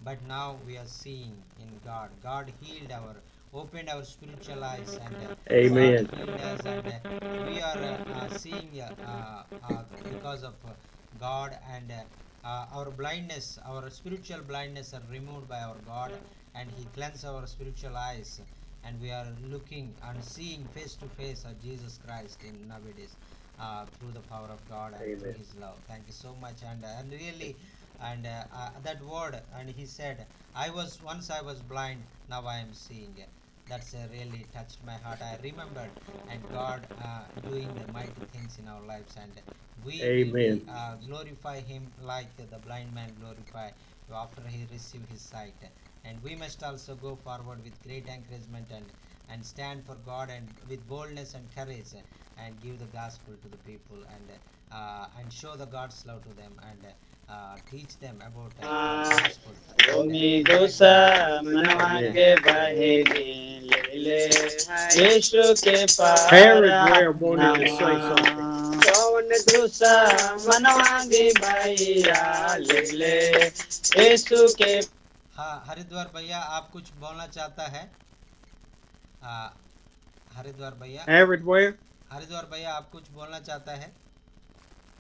but now we are seeing in God. God opened our spiritual eyes, and Amen. God healed us, and we are seeing because of God, and our blindness, our spiritual blindness are removed by our God, and He cleansed our spiritual eyes, and we are looking and seeing face to face of Jesus Christ in nowadays through the power of God and Amen. through His love. Thank you so much. And really, and that word, and He said, once I was blind, now I am seeing. That's really touched my heart. I remembered, and God doing the mighty things in our lives, and we will Amen. glorify Him like the blind man glorify after he received his sight. And we must also go forward with great encouragement, and stand for God, and with boldness and courage, and give the gospel to the people, and show the God's love to them, and teach them about the gospel. Herod wanted to say something. हाँ, हरिद्वार भैया, आप कुछ बोलना चाहता है? हरिद्वार भैया, Herod आप कुछ बोलना चाहता है?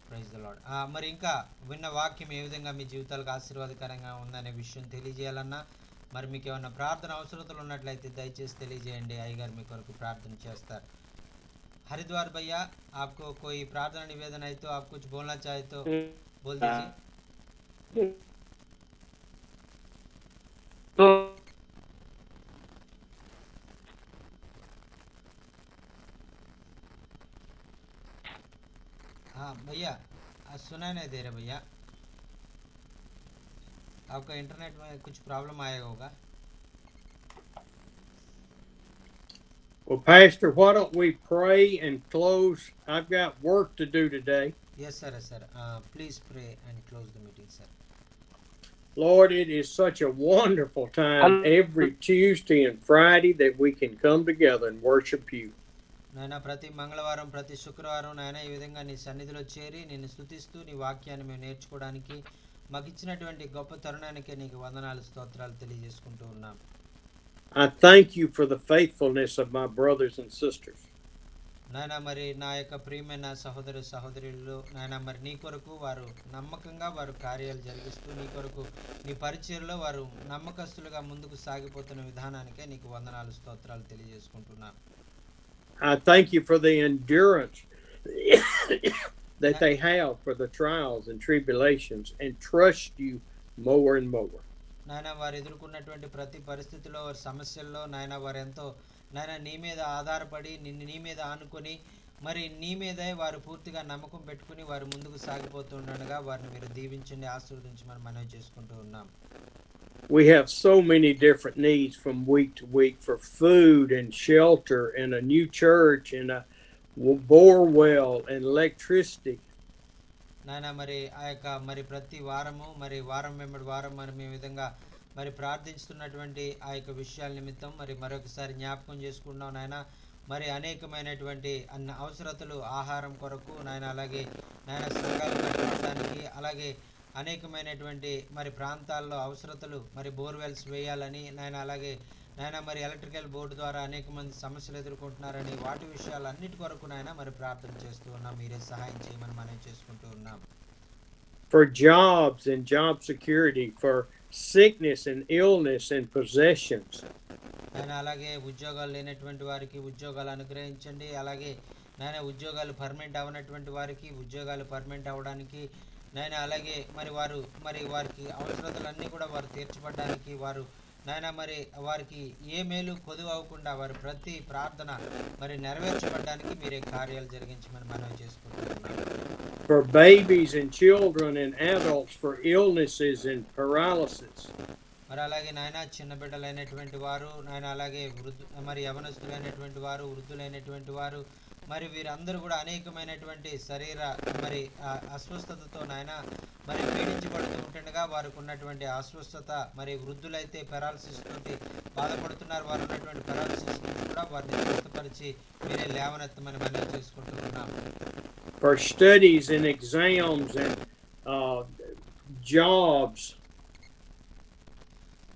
Praise the Lord. మరి ఇంకా విన్న వాక్యం ఏ విధంగా మీ జీవితాలకు ఆశీర్వాదకరంగా ఉందనే విషయం తెలియజేయాలన్నా, మరి మీకు ఏమైనా ప్రార్థన అవసరతలు ఉన్నట్లయితే దయచేసి తెలియజేయండి. అయ్యగారు మీ కొరకు ప్రార్థన చేస్తారు. हरिद्वार भैया, आपको कोई प्रार्थना निवेदन है तो आप कुछ बोलना चाहे तो बोल दीजिए. So, हाँ भैया, सुनाई नहीं दे रहे भैया, आपका इंटरनेट में कुछ प्रॉब्लम आया होगा. Well, Pastor, why don't we pray and close? I've got work to do today. Yes sir, yes sir. Please pray and close the meeting, sir. Lord, it is such a wonderful time every Tuesday and Friday that we can come together and worship you. నాయన, ప్రతి మంగళవారం ప్రతి శుక్రవారం నాయన ఈ విధంగా నీ సన్నిధిలో చేరి నిన్ను స్తుతిస్తూ నీ వాక్యాన్ని మేము నేర్చుకోవడానికి మాకు ఇచ్చినటువంటి గొప్ప తరుణానికే నీకు వందనాలు స్తోత్రాలు తెలియజేసుకుంటూ ఉన్నాం. I thank you for the faithfulness of my brothers and sisters. నాయన మరి నా యొక్క ప్రియమైన సహోదరు సహోదరులు నాయన మరి నీ కొరకు వారు నమ్మకంగా వారు కార్యాలు జరిగిస్తూ నీ కొరకు నీ పరిచర్లో వారు నమ్మకస్తులుగా ముందుకు సాగిపోతున్న విధానానికే నీకు వందనాలు స్తోత్రాలు తెలియజేసుకుంటున్నాను. I thank you for the endurance that they have for the trials and tribulations and trust you more and more. నాయన వారు ఎదుర్కొన్నటువంటి ప్రతి పరిస్థితిలో వారి సమస్యల్లో నాయన వారు ఎంతో నాయన నీ మీద ఆధారపడి నీ మీద ఆనుకొని మరి నీ మీదే వారు పూర్తిగా నమ్మకం పెట్టుకుని వారు ముందుకు సాగిపోతుండగా వారిని మీరు దీవించండి, ఆశీర్వదించమని మనవి చేసుకుంటూ ఉన్నాం. We have so many different needs from week to week for food and shelter and a new church and a bore well and electricity. నాయన మరి ఆ యొక్క మరి ప్రతి వారము మరి వారం వెంబడి వారం మరి మీ విధంగా మరి ప్రార్థించుతున్నటువంటి ఆ యొక్క విషయాల నిమిత్తం మరి మరొకసారి జ్ఞాపకం చేసుకున్నాం నాయన. మరి అనేకమైనటువంటి అన్ని అవసరతలు ఆహారం కొరకు నాయన, అలాగే నాయన సంఘాలు కట్టుకోవడానికి, అలాగే అనేకమైనటువంటి మరి ప్రాంతాల్లో అవసరతలు మరి బోర్వెల్స్ వేయాలని నాయన, అలాగే నాయన మరి ఎలక్ట్రికల్ బోర్డు ద్వారా అనేక మంది సమస్యలు ఎదుర్కొంటున్నారని వాటి విషయాలు అన్నిటి కొరకు నాయన మరి ప్రార్థన చేస్తూ ఉన్నాం. మీరే సహాయం చేయమని మనం చేసుకుంటూ ఉన్నాం. For jobs and job security, for sickness and illness and possessions. నాయన అలాగే ఉద్యోగాలు లేనటువంటి వారికి ఉద్యోగాలు అనుగ్రహించండి, అలాగే నాయన ఉద్యోగాలు పర్మనెంట్ అవనటువంటి వారికి ఉద్యోగాలు పర్మనెంట్ అవ్వడానికి నాయన, అలాగే మరి వారికి అవసరతలన్నీ కూడా వారు తీర్చబడడానికి వారు నాయన మరి వారికి ఏ మేలు కొదువు అవ్వకుండా వారి ప్రతి ప్రార్థన మరి నెరవేర్చబడడానికి మీరే కార్యాలు జరిగించమని మనవి చేసుకుంటున్నాం. For babies and children and adults, for illnesses and paralysis. మరి అలాగే నాయన చిన్న బిడ్డలైనటువంటి వారు నాయన, అలాగే మరి యవనస్తులైనటువంటి వారు, వృద్ధులైనటువంటి వారు మరి వీరందరూ కూడా అనేకమైనటువంటి శరీర మరి అస్వస్థతతో నాయన మరి పీడించబడుతూ ఉంటుండగా వారికి ఉన్నటువంటి అస్వస్థత, మరి వృద్ధులైతే పెరాలసిస్ తోటి బాధపడుతున్నారు, వారు ఉన్నటువంటి పెరాలసిస్ నుంచి కూడా వారిని స్వస్థపరిచి మీరే లేవనెత్తమని మనం చేసుకుంటూ ఉన్నాం. For studies and exams and jobs.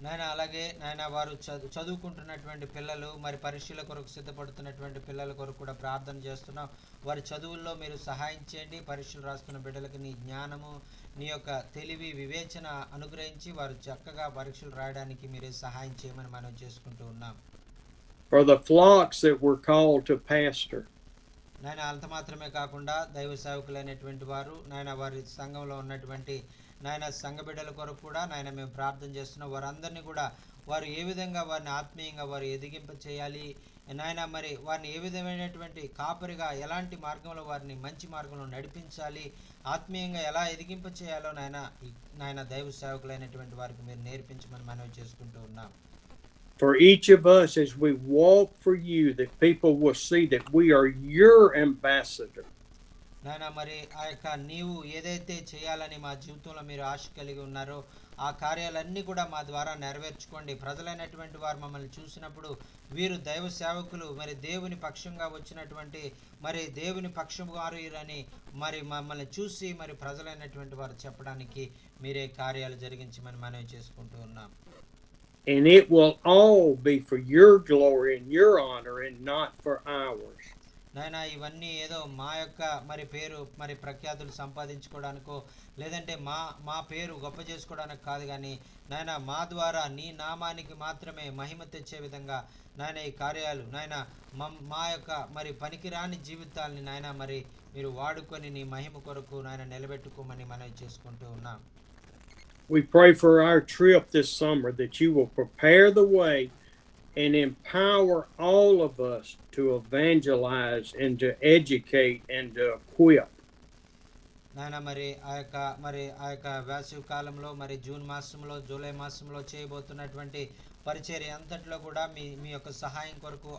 నాయన అలాగే నాయన వారు చదువుకుంటున్నటువంటి పిల్లలు మరి పరీక్షల కొరకు సిద్ధపడుతున్నటువంటి పిల్లల కొరకు కూడా ప్రార్థన చేస్తున్నాం. వారి చదువుల్లో మీరు సహాయం చేయండి. పరీక్షలు రాస్తున్న బిడ్డలకి నీ జ్ఞానము, నీ యొక్క తెలివి, వివేచన అనుగ్రహించి వారు చక్కగా పరీక్షలు రాయడానికి మీరే సహాయం చేయమని మనం చేసుకుంటూ ఉన్నాం. For the flocks that were called to pastor. నాయన అంత మాత్రమే కాకుండా దైవ సేవకులైనటువంటి వారు నాయన వారి సంఘంలో ఉన్నటువంటి నాయన సంఘ బిడ్డల కొరకు కూడా నాయన మేము ప్రార్థన చేస్తున్నాం. వారందరినీ కూడా వారు ఏ విధంగా వారిని ఆత్మీయంగా వారు ఎదిగింప చేయాలి నాయన, మరి వారిని ఏ విధమైనటువంటి కాపరిగా ఎలాంటి మార్గంలో వారిని మంచి మార్గంలో నడిపించాలి, ఆత్మీయంగా ఎలా ఎదిగింప చేయాలో నాయన దైవ సేవకులైనటువంటి వారికి మీరు నేర్పించమని మనవి చేసుకుంటూ ఉన్నాం. For each of us as we walk for you, that people will see that we are your ambassador. నాయన మరి ఆ యొక్క నీవు ఏదైతే చేయాలని మా జీవితంలో మీరు ఆశ కలిగి ఉన్నారో ఆ కార్యాలన్నీ కూడా మా ద్వారా నెరవేర్చుకోండి. ప్రజలైనటువంటి వారు మమ్మల్ని చూసినప్పుడు వీరు దైవ సేవకులు, మరి దేవుని పక్షంగా వచ్చినటువంటి మరి దేవుని పక్షం వారు అని మరి మమ్మల్ని చూసి మరి ప్రజలైనటువంటి వారు చెప్పడానికి మీరే కార్యాలు జరిగించమని మనవి చేసుకుంటూ ఉన్నాం. And it will all be for your glory and your honor and not for ours. నాయన ఇవన్నీ ఏదో మా యొక్క మరి పేరు మరి ప్రఖ్యాతులు సంపాదించుకోవడానికో లేదంటే మా పేరు గొప్ప చేసుకోవడానికి కాదు, కానీ నాయన మా ద్వారా నీ నామానికి మాత్రమే మహిమ తెచ్చే విధంగా నాయన ఈ కార్యాలు నాయన మా యొక్క మరి పనికిరాని జీవితాలని నాయన మరి మీరు వాడుకొని నీ మహిమ కొరకు నాయన నిలబెట్టుకోమని మనవి చేసుకుంటూ ఉన్నాం. We pray for our trip this summer that you will prepare the way and empower all of us to evangelize and to educate and to equip. నాయన మరి ఆ యొక్క వేసవి కాలంలో మరి జూన్ మాసంలో జూలై మాసంలో చేయబోతున్నటువంటి పరిచర్య అంతట్లో కూడా మీ యొక్క సహాయం కొరకు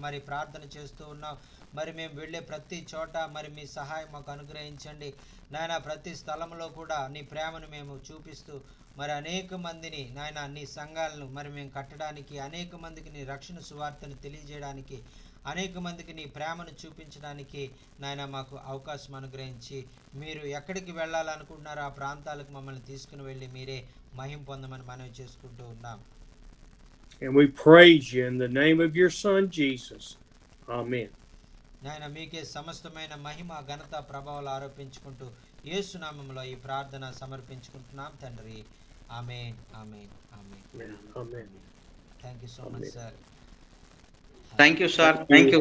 మరి ప్రార్థన చేస్తూ ఉన్నాం. మరి మేము వెళ్ళే ప్రతి చోట మరి మీ సహాయం మాకు అనుగ్రహించండి నాయన. ప్రతి స్థలంలో కూడా నీ ప్రేమను మేము చూపిస్తూ మరి అనేక మందిని నాయన నీ సంఘాలను మరి మేము కట్టడానికి, అనేక మందికి నీ రక్షణ సువార్తను తెలియజేయడానికి, అనేక మందికి నీ ప్రేమను చూపించడానికి నాయన మాకు అవకాశం అనుగ్రహించి, మీరు ఎక్కడికి వెళ్ళాలనుకుంటున్నారో ఆ ప్రాంతాలకు మమ్మల్ని తీసుకుని వెళ్ళి మీరే మహిమ పొందమని మనవి చేసుకుంటూ ఉన్నాం. And we praise you in the name of your Son, Jesus. Amen. నాయన మీకే సమస్తమైన మహిమ, ఘనత, ప్రభావాలు ఆరోపించుకుంటూ యేసు నామములో ఈ ప్రార్థన సమర్పించుకుంటున్నాం తండ్రి. ఆమేన్, ఆమేన్, ఆమేన్. Amen. Thank you so much sir. Thank you, sir. Thank you.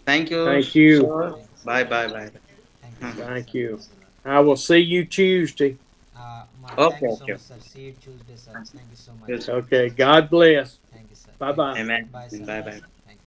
Thank you. Thank you. Sir. Bye, bye, bye. Thank you. I will see you Tuesday. Thank you so much, sir. See you Tuesday, sir. Thank you so much. Yes. Okay. God bless. Thank you, sir. Bye-bye. Amen. Bye, sir. Bye, bye. Thank you.